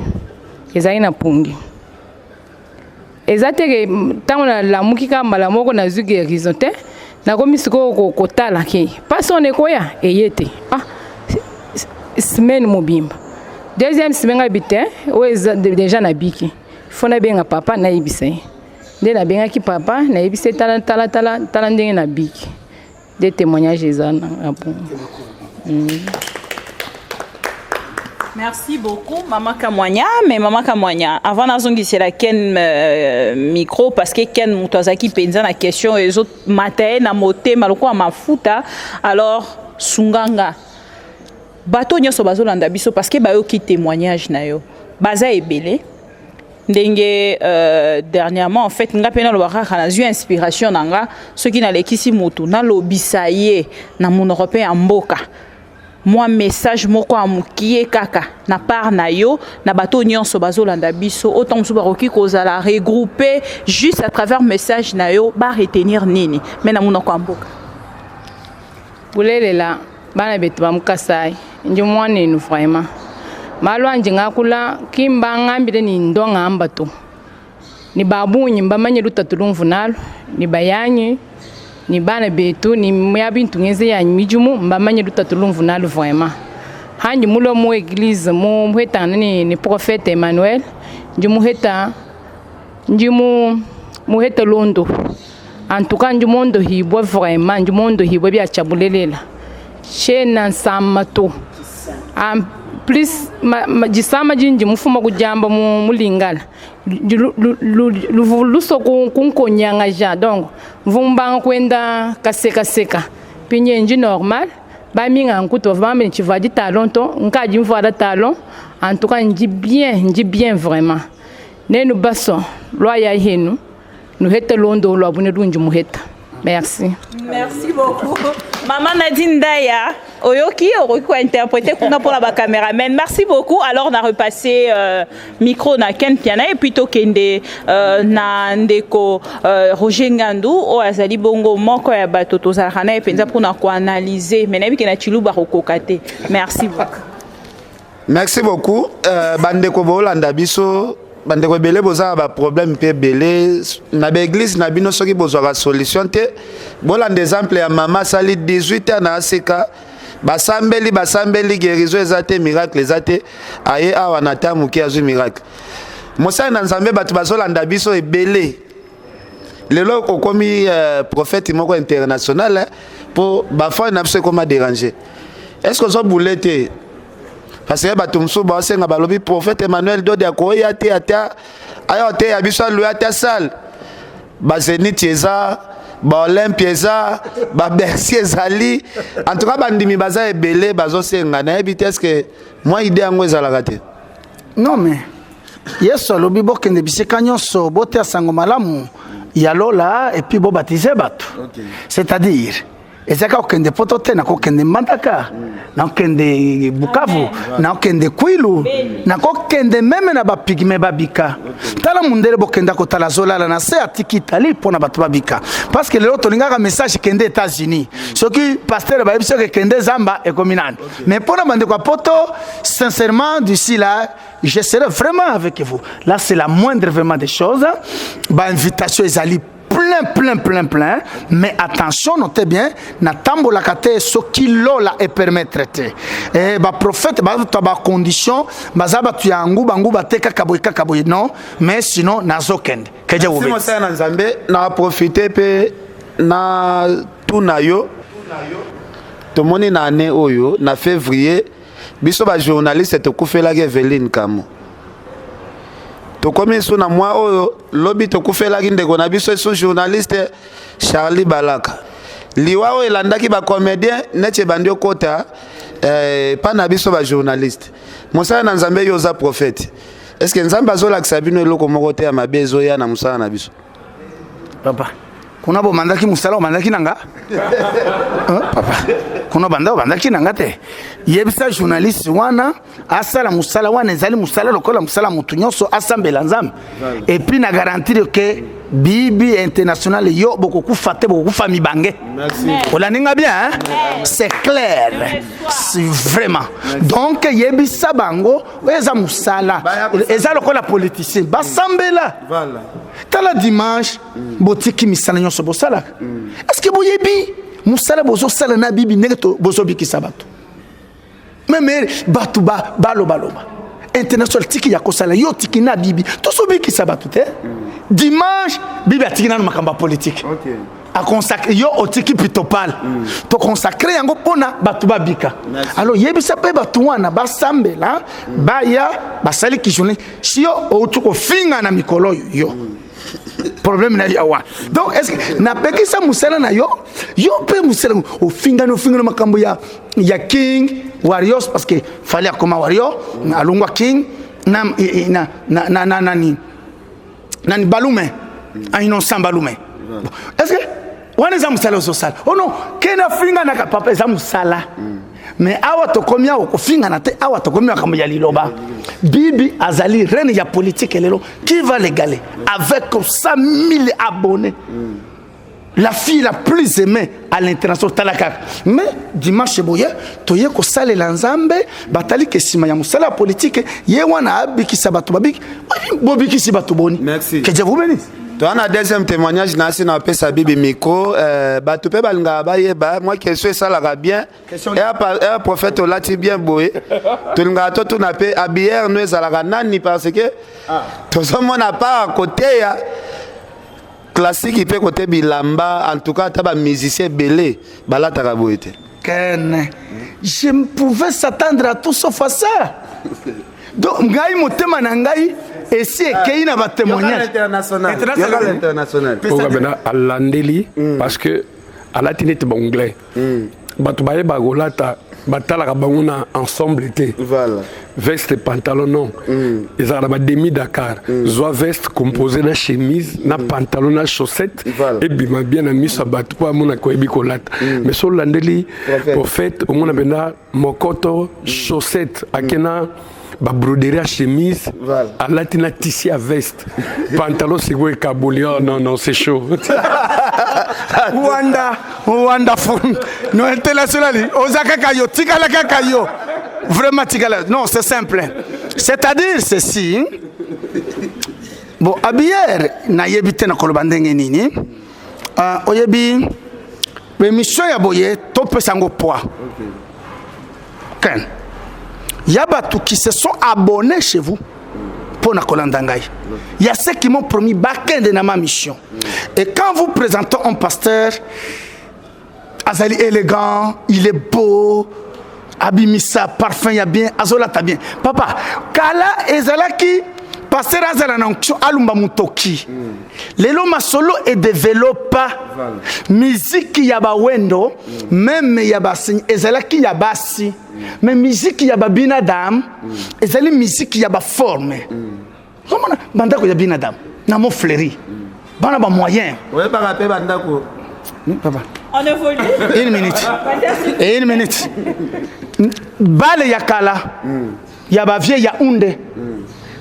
Ezali na pungi. Ezateke tango na la muki kamba la moko na zuge horizonte na komisiko kotala ke. Pasone koya eyete. Ah, semaine mobimba. Deuxième semaine habité, déjà na biki. Fona benga papa na ibise. Nde na benga ki papa na ibise tala ndenge na biki. Des témoignages ezana apo. Merci beaucoup, Maman Kamwanya. Mais Maman Kamwanya, avant d'azongi c'est la Ken micro parce que Ken Moutazaki penza la question les autres matin na moté maloko mafuta alors sunganga bato nyoso bazolanda biso parce que bayo ki témoignage na yo baza ebele ndenge dernièrement en fait nga pena lo baka na zui inspiration nanga ceux qui na lekisi mutu na lobisa ye na mon européen mboka moi message moko amukie kaka na part na yo na bato nyonso bazolanda biso autant musu baroki kozala regrouper juste à travers message na yo ba retenir nini mais na monoko mboka bulelela bana betu bamukasai nje mwane nu vraiment malwa njinga kula kimba ngambire ni ndonga ambato ni babunyi mbamanye lutatulumvu nalo ni bayanyi ni bana betu ni muyabintu ngeze ya mijumu mbamanye lutatulumvu nalo vraiment hanji mulo mu église mu heta ni prophète Emmanuel njimu heta londo en tout cas njumondo hibwa vraiment njumondo hibwa bya chabulelela chena samato en plus jisama jinji mufuma kujamba mulingala luso kunkonyanga ja donc vumba kwenda kaseka pinye nji normal ba minga nkuto vraiment chivadi talonto nkaji mvada talon en tout cas nji bien vraiment nenu baso loya henu nous heta londo lo abune dunji muheta. Merci. Merci beaucoup. Maman Nadine Daya, Oyoki, Oroki a interprété pour la caméraman. Merci beaucoup. Alors, on a repassé micro na Ken Piana et plutôt Kende na ndeko Roger Ngandou o azali bongo moko ya bato tozalana et penza pour na ko analyser. Mais nabi kena chilu baroko kate. Merci beaucoup. Merci beaucoup. Bandeko bolanda biso bande ko belé boza ba problème pe belé na ba église na bino soki boza la solution te bolanda exemple ya mama sali 18 ans na aseka basambeli guérison ezate miracle ezate aye awa na tamu ki azu miracle mosa na nzambe batu bazolanda biso e belé lelo okomi prophète moko international pour ba fa na biso comment déranger est-ce que zo boulete parce que bato mso ba senga balobi prophète Emmanuel do de ko ya te ata ayo te ya biso lo ata sal ba zenit eza ba olympia eza ba bercy ezali en tout cas bandimi baza ebele bazo senga na ebite est-ce que moi idée yango ezala kate non mais yeso alobi bokende bisika nyonso bote asango malamu ya lola et puis bo baptiser bato c'est-à-dire ezaka okende potote na kokende Mbandaka na okende Bukavu na okende Kwilu na kokende meme na bapigme babika tala mundele bokenda kotala zolala na se atiki Italie pona bato babika parce que lelo tolingaka message kende États-Unis soki pasteur ba biso ke kende Zamba et kominane mais pona bande kwa poto sincèrement d'ici là je serai vraiment avec vous là c'est la moindre vraiment des choses ba invitation ezali plein mais attention notez bien na tambola kate so kilo la et permettre et ba prophète ba to ba condition bazaba tu yangu bangu bateka kaboy non mais sinon nazokende keje wo simo sana nzambe na profiter pe na tunayo tomoni na année oyo na février biso ba journaliste to kufela Eveline Kamo tokomi so na moi oyo lobi tokufela ndeko na biso so journaliste Charlie Balaka liwa oyo elandaki ba comédien neti bandi okota pa na biso ba journaliste mosala na nzambe yoza prophète est-ce que nzambe azolakisa bino eloko moko te ya mabe ezoya na mosala na biso papa kuna bo mandaki musala mandaki nanga papa kuna bandaki nanga te yebisa journaliste wana asala musala wana ezali musala lokola musala mutu nyonso asambela nzambe et puis na garantir que Bibi international yo beaucoup faté beaucoup famille bangé. On l'a bien hein? C'est clair. C'est vraiment. Donc yebisa bango eza musala eza lokola politicien basambela. Voilà. Tala dimanche botiki misala nyonso bosala. Est-ce que boyebi musala bozo sala na bibi neto bozo biki sabato. Même batu baloba international tiki ya kosala yo tiki na bibi to so biki sabato te. Dimanche bibi atiki na makamba politique. OK. A consacrer yo otiki pitopal. To consacrer yango pona batu babika. Alors yebisa pe batu wana basambela baya basali kijone si yo otuko finga na mikolo yo. Problème na yawa. Donc est-ce que na pekisa musala na yo pe musala o finga no makambo ya King Warriors parce que fallait comme Warrior alongwa King na nani balume innocent balume est-ce que wana za musala social oh non kena finga na papa za musala mais awa to komia ko finga na te awa to komia kamo ya liloba bibi azali reine ya politique lelo qui va l'égaler avec 100 000 abonnés la fille la plus aimée à l'international talaka mais dimanche boye toye ko sale la nzambe batali ke sima ya musala politique ye wana abiki sabato babiki bobiki sibato boni merci que Dieu vous bénisse. Toi, on a deuxième témoignage, nasi na pesa bibi miko, tu peux balinga ba moi qui suis ça la bien, et un prophète olati bien boé, tu n'as pas tout na pe abier nous ezalaka nani parce que tout ça mon n'a pas à côté ya classique il peut côté bilamba en tout cas taba musicien belé balata ka boété. Ken, je pouvais s'attendre à tout sauf à ça. Donc ngai motema na ngai et si ekei na ba témoignage international. Ogabena alandeli parce que alatinete anglais. Batu baye bagolata batala kabanguna ensemble été. Voilà. Veste pantalon non. Ils ont ba demi Dakar. Zoa veste composé na chemise, na pantalon na chaussette et bima bien ami sa batu pa mona ko ebi kolata. Mais so landeli prophète au mona bena mokoto chaussette akena ba broderie à chemise à latina tissu à veste pantalon c'est quoi kaboli oh non c'est chaud wonderful no international ozaka kayo tikala kayo vraiment tikala non c'est simple c'est-à-dire ceci bon abier na yebite na kolobandenge nini oyebi émission ya boye top sango poids ken Yaba tout qui se sont abonnés chez vous pour Nakolandangaï. Il y a ceux qui m'ont promis bakin de ma mission. Et quand vous présentez un pasteur, Azali élégant, il est beau, Abimissa, parfum, il y a bien, Azola t'as bien. Papa, Kala Ezalaki, pasteur Azala Nankcho, Alumba Mutoki. Lelo Masolo et développa musique yaba wendo, même yaba Ezalaki yabasi. Mais musique yaba binadam, ezali musique yaba forme. Comment bandako yaba binadam? Na mo fleuri. Bana ba moyen. Ouais, pas rappeler bandako. Papa. On évolue. Une minute. Bale yakala. Yaba vie ya unde.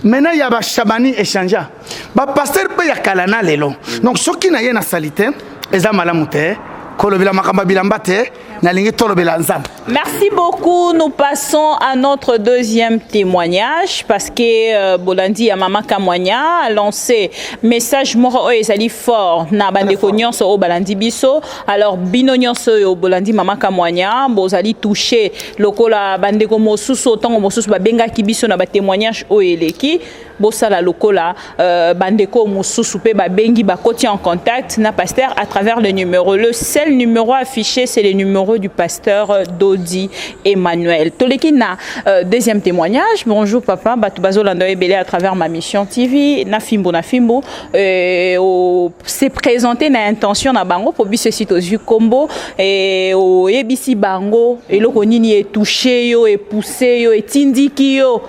Maintenant yaba Shabani échangea. Ba pasteur pe yakala na lelo. Donc ce qui na yena salite, eza malamute. Merci beaucoup. Nous passons à notre deuxième témoignage parce que Bolandi Yamama Kamwanya a lancé message moro ezali fort na bande konyonso o Bolandi biso. Alors binonyonso o Bolandi Mama Kamwanya bozali touché lokola bande ko mosusu autant mosusu ba benga kibiso na ba témoignage o eleki bosala lokola bande ko mosusu pe ba bengi ba koti en contact na pasteur à travers le numéro. Le seul numéro affiché, c'est le numéro du pasteur Dodi Emmanuel. Tolekina, deuxième témoignage. Bonjour papa, Batubazo Landoe Belé à travers ma mission TV. Nafimbo, c'est présenté na intention na bango pour bis site aux yeux combo et au ebisi bango et le konini est touché yo et poussé yo et tindiki yo.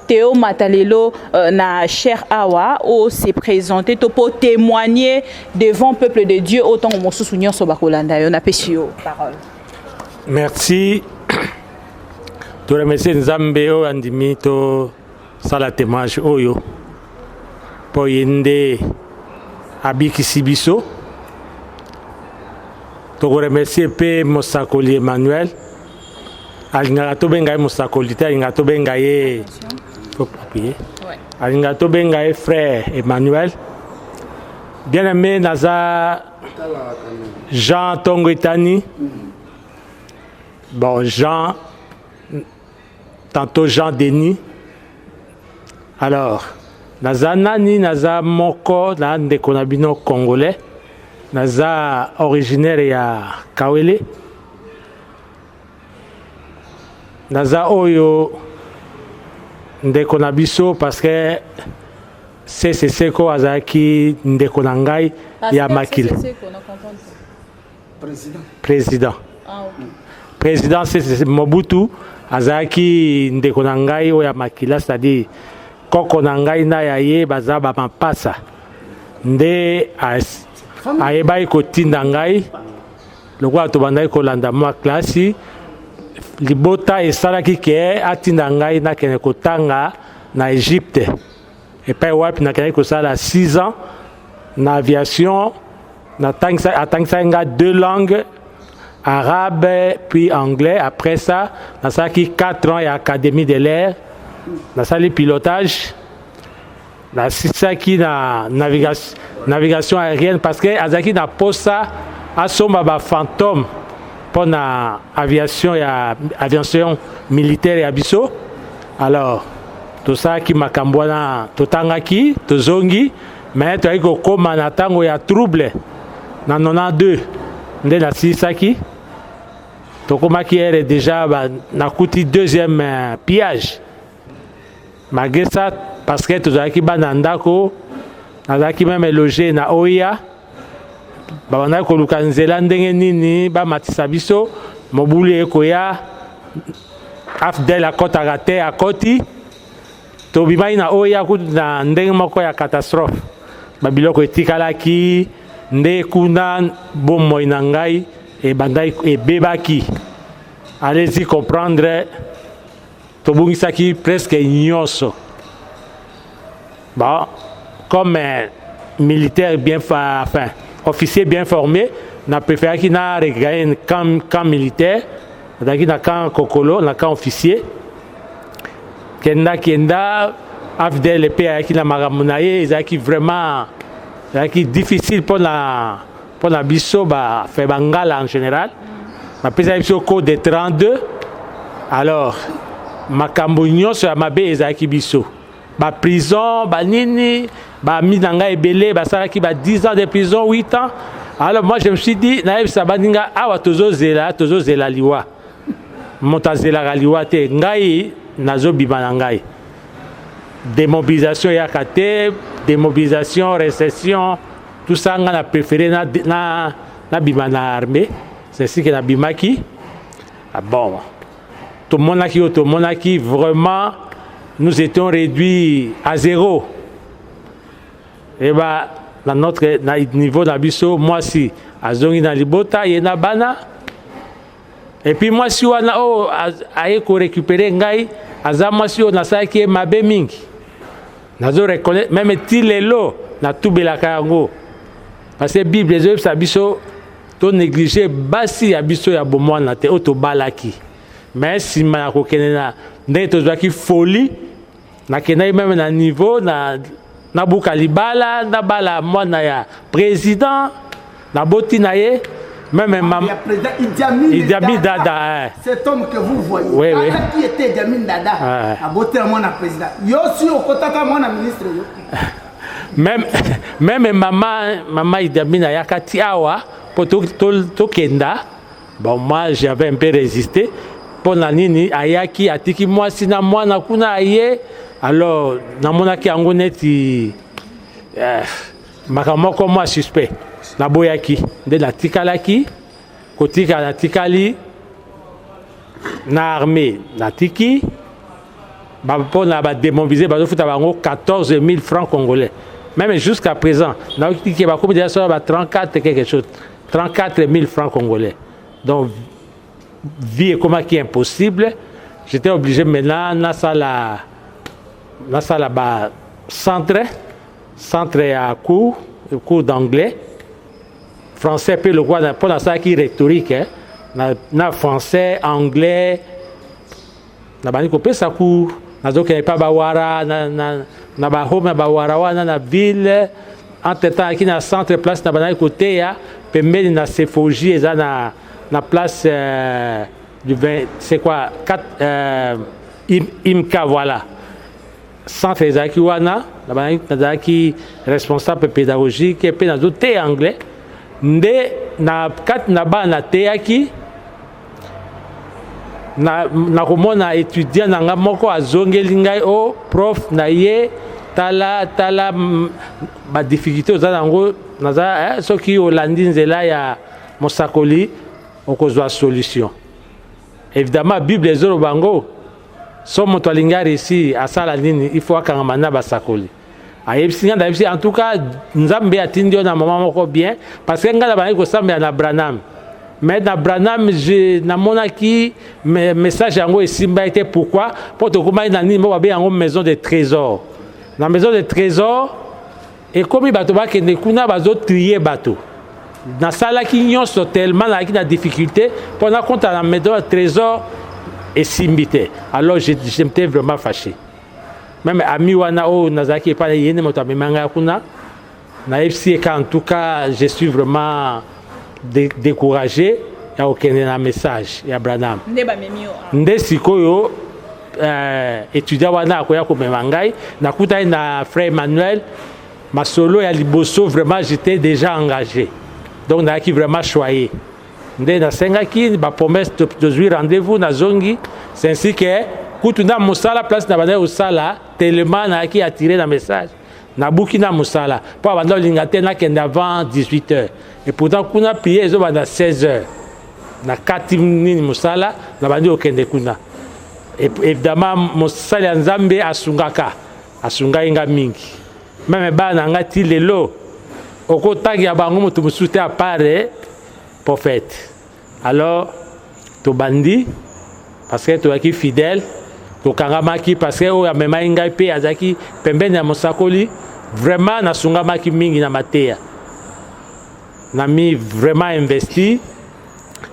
Théo Matalelo na cher Awa o s'est présenté pour témoigner devant le peuple de Dieu autant que Moussou Sounion Sobakolanda. On a pécio parole. Merci. Tout remercier Nzambeo Andimi to sala témoignage oyo pour yende Abiki Sibiso. To remercier pe Mosakoli Emmanuel. Alingato bengaye Mosakoli ta alingato bengaye faut appuyer. Alingato bengaye frère Emmanuel. Bien aimé Naza Jean Tongoitani. Bon, Jean, tantôt Jean Denis. Alors, Naza Nani, Naza Moko, Nande Konabino congolais. Naza originaire ya Kawele. Naza Oyo, Ndeko Nabiso, parce que c'est ko azaki Ndeko Nangai ya Makil. Président. Ah, okay. Président, c'est Mobutu, azaki Ndeko Nangai ya Makila, c'est-à-dire Koko Nangai na yaye bazaba mapasa. nde ayebaki kotinda ngai lokola tobandaki kolanda mwa klasi libota esalaki ke atinda ngai nakende kotanga na Égypte epai wapi nakendaki kosala 6 ans na aviation atangisaki nga 2 langues arabe puis anglais. Après ça nasalaki 4 ans ya académie de l'air nasali pilotage nasisaki na navigation aérienne parce que azalaki na posa asomba ba fantôme pour na aviation militaire ya biso. Alors tosalaki makambo wana totangaki tozongi mais toyaki kokóma na ntango ya trouble na 92 nde nasilisaki tokomaki ere déjà nakuti 2e pillage. Malgré ça parce que tozalaki bana ndako nazalaki même logé na OIA babandaki koluka nzela ndenge nini bamatisa biso mobulu ekoya afdel akotaka te akoti tobimaki na OIA kutu na ndenge moko ya catastrophe babiloko etikalaki nde kuna bomoi na ngai ebandaki ebebaki. Allez-y comprendre tobungisaki presque nyonso. Bon, comme militaire bien enfin officier bien formé, na préféré qu'il n'a regagné un camp militaire, dans un camp Kokolo, dans un camp officier. Kenda afdel le pays qui n'a maramonaye, c'est vraiment difficile pour la biso ba fait bangala en général. Ma pesa biso code de 32. Alors makambo nyonso ya mabe ezaki biso. Ba prison, ba nini, ba mis nanga ebele, ba salaki ba 10 ans de prison, 8 ans. Alors moi je me suis dit naïb sabandinga awa tozo zela liwa. Monta zela liwa te ngai nazo bibana ngai. Démobilisation yakate, démobilisation, récession, tout ça on a préféré na bibana armée. C'est ce que na bimaki. Ah bon. Tout le monde qui vraiment nous étions réduits à 0. Et bien, dans notre niveau d'abisso, moi si, à Zongi na Libota, il y a bana. Et puis moi si on a récupéré ngai, à moi si on a ça qui est ma bémingi. Nazo reconnaître même tilelo na tubela kango. Parce que Bible les œuvres abisso to négliger basi abisso ya bomwana te auto balaki. Mais si ma kokene na ndenge tozwaki folie na kenai même na niveau na buka libala na bala mwana ya président na boti na ye même maman Idi Amin Dada. Cet homme que vous voyez, oui, oui. Qui était Idi Amin Dada a boti na mwana président. Yo si okotaka mwana ministre yo. Même maman Idi Amin yakati awa pour to kenda. Bon moi j'avais un peu résisté. Pour la nini ayaki atiki moi si na mwana kuna aye alors na monaki yango neti makamoko moi suspect na boyaki nde na tikalaki kotika na tikali na armée na tiki ba pona ba démobiliser ba futa bango 14 000 francs congolais même jusqu'à présent na tiki ba comme déjà sur ba 34 quelque chose 34 000 francs congolais. Donc vie comme qui est impossible, j'étais obligé maintenant na sala ba centre à cours d'anglais français puis le quoi pour la ça qui rhétorique na français anglais na bani ko pesa cours na zo ke pa bawara na ba home ba wara wana na ville entre temps qui na centre place na bana côté ya pembeni na Sefoji eza na place du 20, c'est quoi 4 IMCA voilà centre ezaki wana na bazaki responsable pédagogique et puis na zote anglais nde na kat na bana teyaki na komona étudiant nanga moko azongeli ngai o prof na ye tala ba difficulté oza nango naza soki olandi nzela ya mosakoli okozwa solution. Évidemment Bible ezolo bango so moto alinga ici asala nini il faut akangama na basakoli En tout cas, nous avons attendu un moment bien parce que nous avons na Branham. Mais na Branham, j'ai un message était pourquoi pour te commander une maison de trésor. Dans la maison de trésor, et comme il y a des trier bateau. Dans ça, il y a tellement de difficultés pour la maison de trésor et simbité. Alors j'étais vraiment fâché. Même ami wana o nazaki pas yene moto amemanga kuna na FC en tout cas je suis vraiment découragé ya okende na message ya Branham nde sikoyo étudiant wana akoya ko memangai na kuta na frère Emmanuel masolo ya liboso vraiment j'étais déjà engagé donc na qui vraiment choyé nde na sengaki ba promesse de jouer rendez-vous na zongi c'est ainsi que Koutuna Moussala place na bana osala tellement na qui attiré le message na Burkina Moussala pour bana lingate na kende avant 18h et pourtant kuna prier ezo bana 16h na 4 minutes Moussala na bandi okende kuna et évidemment Moussala Nzambe asunga inga mingi même bana ngati lelo okotagi abango mutu musute apare prophète alors to bandi parce que tu es fidèle tokangamaki parce que o amema ingai pe azaki pembeni ya mosakoli vraiment nasungamaki mingi na mateya nami vraiment investi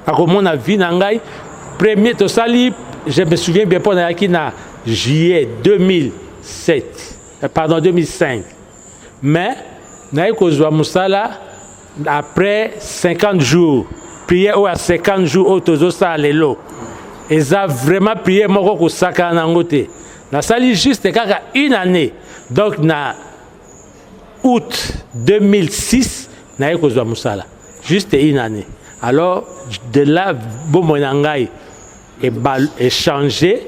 akomona vie na ngai premier tosali je me souviens bien pour nayaki na juillet 2005 mais nayi kozwa musala après 50 jours prière ou à 50 jours au tozosala lelo ils ont vraiment prié moko ko saka nangote na sali juste kaka une année donc na août 2006 na ekozwa musala juste une année alors de là bomo nangai et changé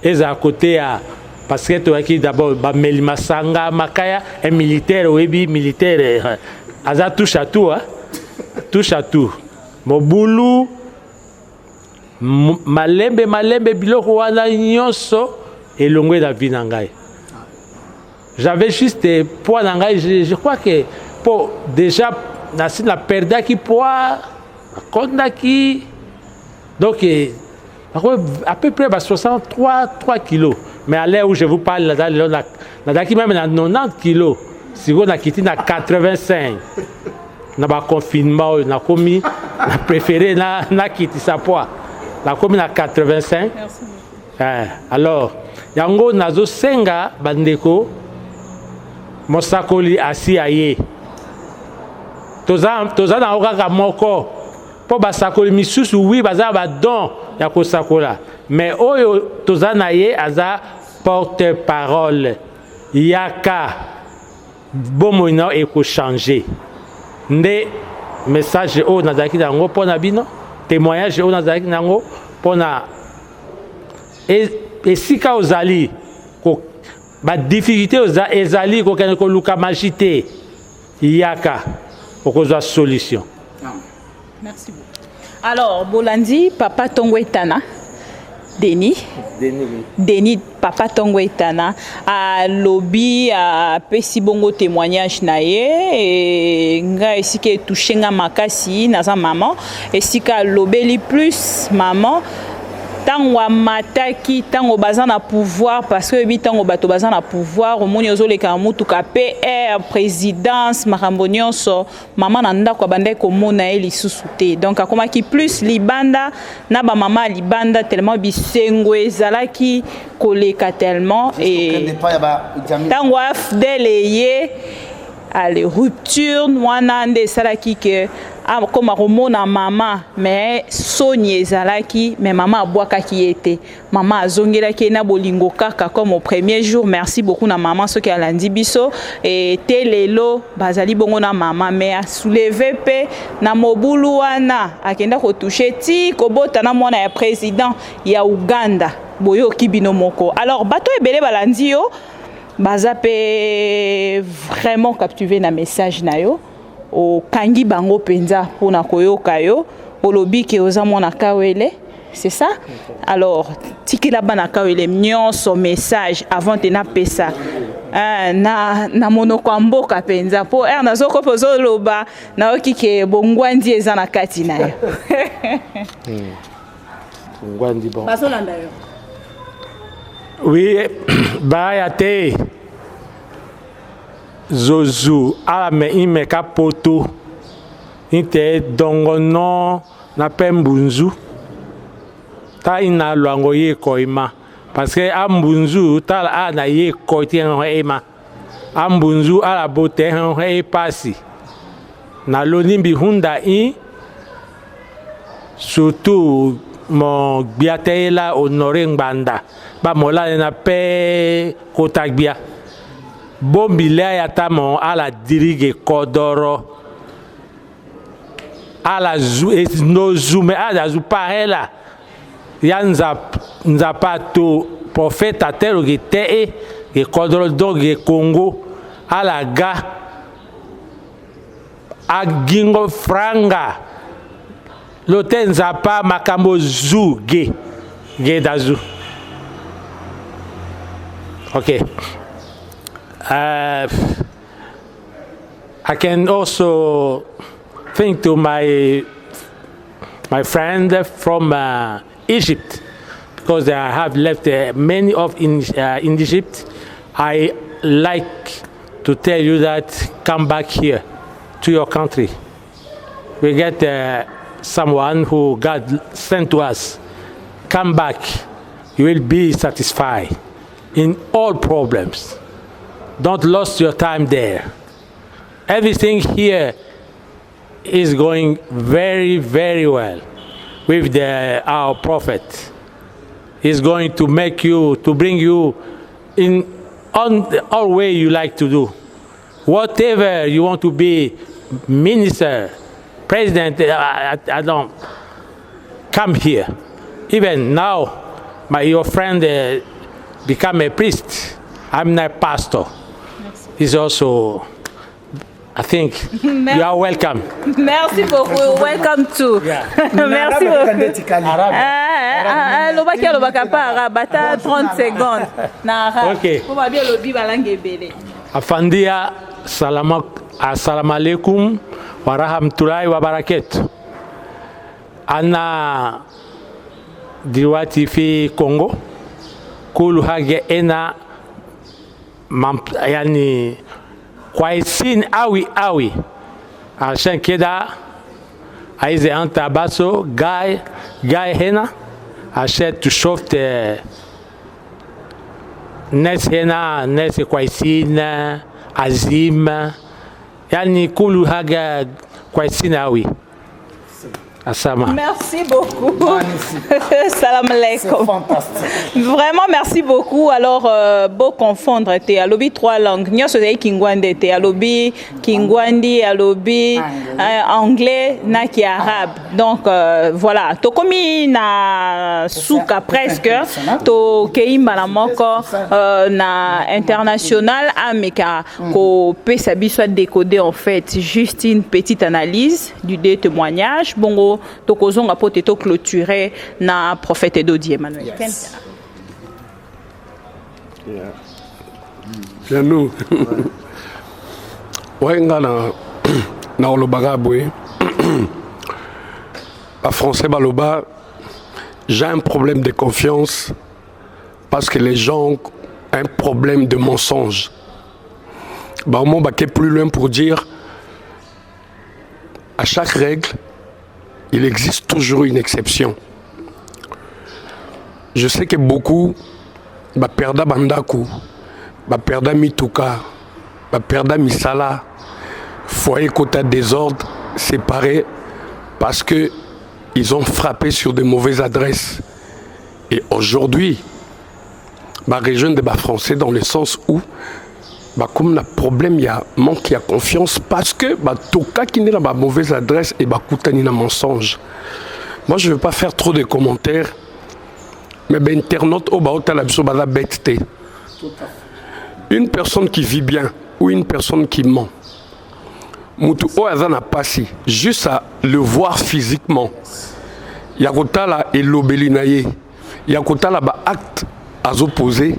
et à côté à parce que tu as qui d'abord ba Melima Sanga Makaya un militaire webi militaire aza touche à tout Mobulu malembe biloko wana nyonso elongwe na vie na ngai. J'avais juste poids na ngai, je crois que pour déjà na perda ki poids konda ki donc à peu près 63 kilos mais à l'heure où je vous parle là qui même na 90 kilos si on a quitté na 85 na ba confinement na komi na préféré na quitté sa poids la commune à 85. Alors, yango nazo senga bandeko mosakoli asi aye. Toza na okaka moko po basakoli misusu oui baza ba don ya kosakola. Mais oyo toza na ye aza porte-parole. Yaka bomoina eko changer. Nde message o nazaki dango po na bino. Témoignage au Nazareth nango pona et si ka ozali ko ba difficulté ozali ko kene ko luka magité yaka okozwa solution. Merci beaucoup. Alors Bolandi papa Tongo Etana Denis papa Tongo Etana a lobby a pesi bongo témoignage na ye nga esika touché nga makasi na sa maman esika lobeli plus maman tango mataki tango bazana pouvoir parce que bitango bato bazana pouvoir omoni ozoleka mutuka PR présidence makambo nyonso maman na ndako bande komona e lisusu te donc akomaki plus libanda na ba maman libanda tellement bisengo ezalaki koleka tellement et tango afdele ye ale rupture wana nde salaki que comme romona maman mais soni ezalaki mais maman abwakaki ete maman azongelaki na bolingo kaka comme au premier jour merci beaucoup na maman ce qui alandi biso et telelo bazali bongo na maman mais a soulever pe na mobulu wana akenda ko toucher ti kobota na mwana ya président ya Uganda boyo kibino moko alors bato ebele balandi yo baza pe vraiment captivé na message na yo o kangi bango penza pona koyoka yo olobi ke oza mona kawele c'est ça alors tikila bana kawele nyonso message avant de na pesa na monoko ya mboka mpenza mpo nazoko mpo ozoloba nayoki ke bongwandi eza na kati na yo. Bongwandi bon. Bazolanda yo. Oui, baya te zozu ala me ime kapoto inte dongono na pembunzu ta ina luango ye koima parce que ambunzu ta la na ye koiti ema ambunzu ala bote he pasi na lonimbi hunda i surtout mon biate la honoré ngbanda ba mola na pe kotagbia bombi le ya ta mon ala dirige kodoro ala zu no zume ala zu parela ya nzapato prophète atero gite e kodoro doge Congo ala ga agingo franga lote nzapa makambo zu ge dazu. Okay. I can also think to my friend from Egypt, because I have left many of in Egypt. I like to tell you that come back here to your country. We get someone who God sent to us. Come back, you will be satisfied in all problems. Don't lose your time there. Everything here is going very, very well with our prophet. He's going to make you, to bring you in on all way you like to do. Whatever you want to be, minister, president, I don't, come here. Even now, your friend become a priest. I'm not pastor. He's also, I think, you are welcome. Merci beaucoup. Welcome too. Yeah. Merci beaucoup. Lobaki alobaka pa arabata 30 secondes. Na arabe. Okay. Pour bien lobi balangue ebele. Afandia assalamu alaikum wa rahmatullahi wa barakatuh. Ana diwati fi Congo kulu hage ena yani kwa isin awi ashan keda aize anta baso guy hena ashet to shoft nes hena nes kwa isin azim yani kulu haga kwa isin awi. Merci beaucoup. Salam alaikum. C'est fantastique. Vraiment, merci beaucoup. Alors, beau confondre, tu as lobby 3 langues. Nous sommes Kingwande, tu as lobby Kingwandi, à lobby anglais, naki arabe. Donc, voilà. Tu as na souka presque. Tu keimba na moko na international ameka ko pesabi soit décodé en fait. Juste une petite analyse du témoignage. Bongo tokozonga poteto clôturé na prophète Edodi Emmanuel. Yes. Bien nous. Ouais ngana na olobaga boy. Pas français baloba. J'ai un problème de confiance parce que les gens ont un problème de mensonge. Bah on va plus loin pour dire à chaque règle il existe toujours une exception. Je sais que beaucoup perdent Bandaku, perdent Mituka, perdent Misala, foyer quota désordre, séparés parce que ils ont frappé sur de mauvaises adresses. Et aujourd'hui, ma région de Français dans le sens où comme le problème, il y a manque de confiance parce que Toka qui n'est pas mauvaise adresse et Koutani na mensonge. Moi, je ne veux pas faire trop de commentaires, mais internaute au la bête. Une personne qui vit bien ou une personne qui ment, Moutou Oazana passi, juste à le voir physiquement. Yakota la elobelinaye, Yakota la acte à opposer.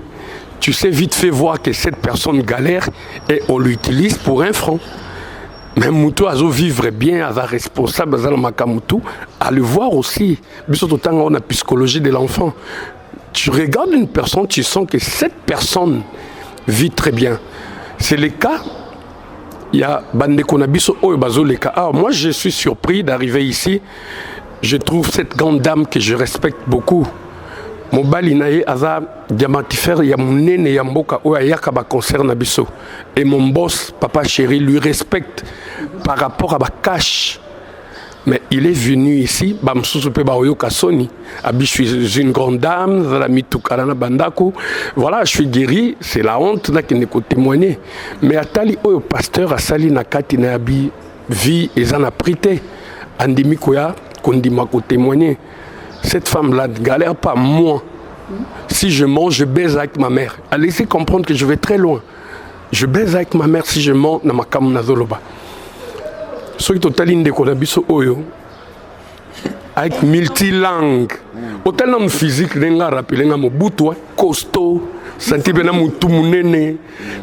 tu sais vite fait voir que cette personne galère et on l'utilise pour un franc. Mais Moutou a vivre bien, a responsable, à le voir aussi. On a psychologie de l'enfant. Tu regardes une personne, tu sens que cette personne vit très bien. C'est le cas. Il y a Bandekonabiso Oyobazo le cas. Ah, moi, je suis surpris d'arriver ici. Je trouve cette grande dame que je respecte beaucoup. Mobali nae aza diamantifère ya munene ya mboka oya yaka ba concert na biso. Et mon boss, papa chéri, lui respecte par rapport à ba cash. Mais il est venu ici, bamsusu pe ba oyoka soni. Abi je suis une grande dame, la mitukarana bandako. Voilà, je suis guéri, c'est la honte na qui ne ko témoigner. Mais atali oyo pasteur asali na kati na abi vie ezana prité. Andimi koya kondima ko témoigner. Cette femme-là ne galère pas, moi. Si je mens, je baise avec ma mère. Elle laissez comprendre que je vais très loin. Je baise avec ma mère si je mens dans ma kamuna zoloba. Ce qui est ligne de Konabiso Oyo, avec multilangue. Autant homme physique, lenga rappelé, lenga mobutu, costaud, senti bien moutoumounene,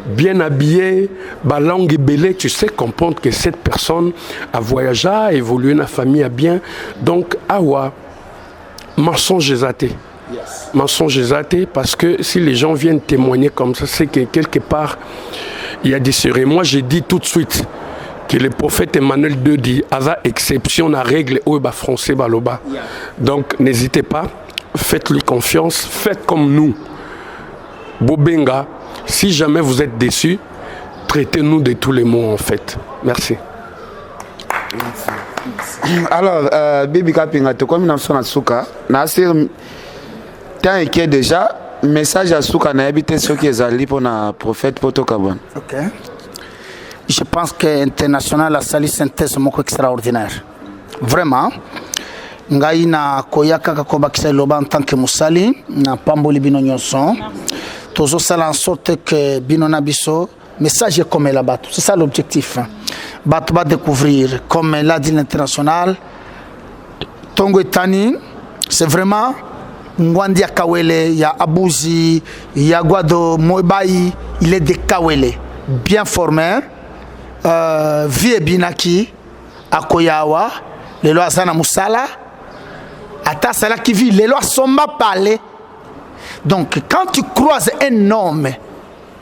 bien habillé, ba langue belée, tu sais comprendre que cette personne a voyagé, a évolué dans la famille, a bien. Donc, awa. Mensonge zaté. Yes. Mensonge zaté parce que si les gens viennent témoigner comme ça, c'est que quelque part, il y a des sérieux. Moi, j'ai dit tout de suite que le prophète Emmanuel II dit « Aza exception à règle ou ba français baloba ». Donc, n'hésitez pas, faites-lui confiance, faites comme nous. Bobenga, si jamais vous êtes déçus, traitez-nous de tous les mots en fait. Merci. Merci. Alors, Bibi Kapinga, comme nous sommes à Souka, tant qu'il déjà, message à Souka, n'a habité ce qui est allé pour le prophète Potokabon. Ok. Je pense que l'international a sali synthèse moko extraordinaire. Vraiment. Ngai na koyaka kakoba kiseloba en tant que musali, na pamboli bino nyonso. Tozo sala en sorte que bino na biso, message est comme là-bas. C'est ça l'objectif. Bato va découvrir, comme l'a dit l'international, Tongo Etani, c'est vraiment Ngwandia Kawele, il y a Abouzi, il y a Guado Moebaï, il est de Kawele, bien formé, Vie Binaki, Akoyawa, les lois Zana Moussala, Ata Sala qui vit, les lois Somba Palais. Donc quand tu croises un homme,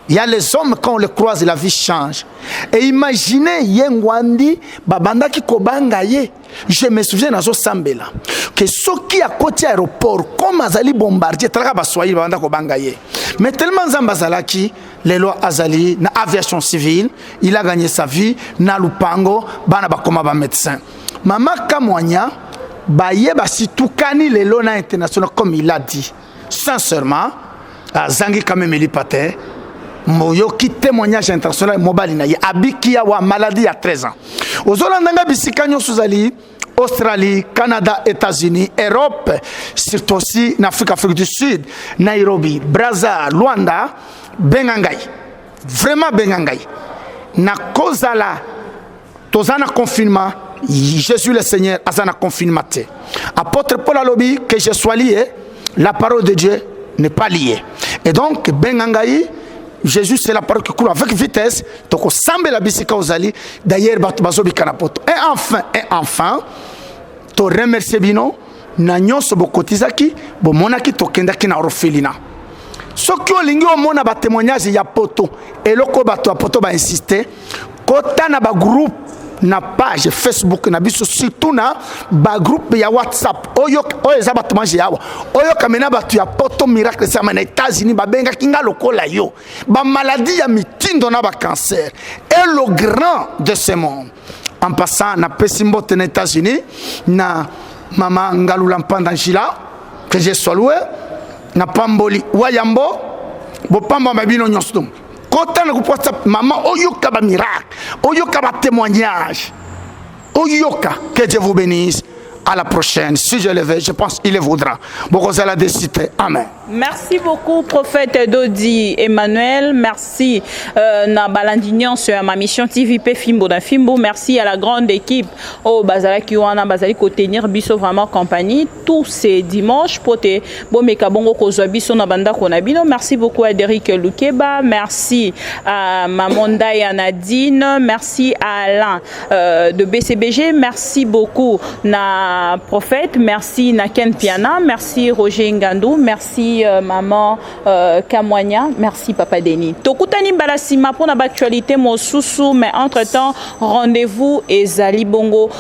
il y a les hommes, quand on les croise, la vie change. Et imaginez, Yengwandi, Babanda qui kobangaye. Je me souviens dans ce Sambela, que ceux qui à côté aéroport, comme Azali bombardier, Tragabasoyi, Babanda kobangaye. Mais tellement Zambazalaki, les lois Azali, na aviation civile, il a gagné sa vie, na Lupango, Bana Bakoma ba médecin. Maman Kamwanya, Baye Basitukani, les lois internationaux, comme il a dit. Sincèrement, Zangi Kamemeli Pate, Moyo qui témoignage international mobile na abiki wa maladie il y a 13 ans. Aux Hollandais bisikanyo suzali Australie, Canada, États-Unis, Europe, surtout aussi en Afrique du Sud, Nairobi, Brazza, Luanda, Bengangai. Vraiment Bengangai. Na cause là tozana confinement, Jésus le Seigneur azana confinement. Apôtre Paul a lobby que je sois lié, la parole de Dieu n'est pas liée. Et donc Bengangai Jésus, c'est la parole qui coule avec vitesse. Donc, on semble la bisika aux alliés. D'ailleurs, bazobi kanapoto. Et enfin, to remercier bino, na nyonso bokotizaki, bo monaki to kendaki na orphelina. Ce qui ont lingi au mona ba témoignage ya poto. Et loko bato a poto ba insister. Kota na ba groupe na page Facebook na biso surtout na ba groupe ya WhatsApp oyo za bato manje yawa oyo kamena bato ya poto miracle sama na États-Unis ba benga kinga lokola yo ba maladie ya mitindo na ba cancer et le grand de ce monde en passant na pesimbo aux États-Unis na mama Ngalula Mpandangila que j'ai salué na pamboli wayambo bo pamba mabino nyosdum. Quand on a maman, oyoka ba miracle, oyoka ba témoignage, oyoka, que Dieu vous bénisse. À la prochaine. Si je le veux, je pense qu'il le voudra. Bokozala décidé. Amen. Merci beaucoup, prophète Dodi Emmanuel. Merci na balandignon sur ma mission TV P Fimbo na Fimbo. Merci à la grande équipe au Bazala Kiwana Bazali ko tenir biso vraiment compagnie tous ces dimanches pour te bomeka bongo kozwa biso na banda konabino. Merci beaucoup à Derrick Lukeba. Merci à Mamonda et Nadine. Merci à Alain de BCBG. Merci beaucoup na prophète. Merci na Ken Piana. Merci Roger Ngandou. Merci maman Kamwanya. Merci Papa Denis. Tokutani balasima pour na actualité mosusu, mais entre-temps rendez-vous et Zali Bongo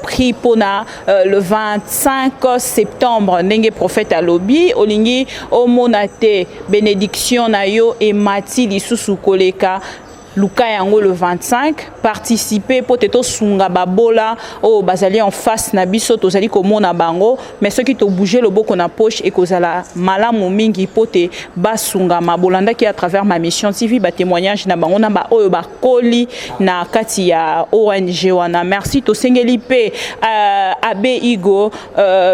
pris pour na le 25 septembre ndenge prophète alobi olingi omonate bénédiction na yo et Mati lisusu koleka Luka yango le 25 participer peut-être sunga babola o bazali en face na biso tozali komona bango mais ceux qui to bouger le boko na poche et kozala malamu mingi pote basunga mabolanda qui à travers ma mission TV ba témoignage na bango na ba oyo ba koli na kati ya ONG wana. Merci to sengeli pe Abe Igo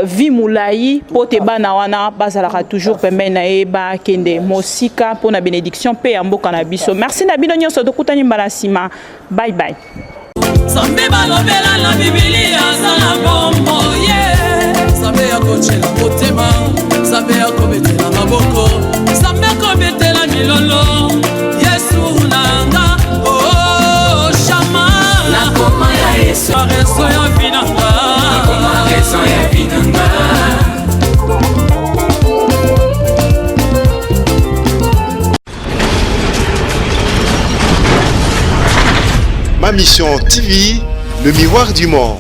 Vimulai pote bana wana bazala toujours pembe na e ba kende mosika pour na bénédiction pe amboka na biso. Merci na bino nyonso kutani mbalasima. Bye bye. Sambe balobela na Biblia sana bombo ye. Sambe ya kochela motema, sambe ya kobetela maboko, sambe kobetela milolo. Yesu nanga oh shama. La koma ya Yesu, reso ya vinanga. La koma reso ya vinanga. Ma mission TV, le miroir du monde.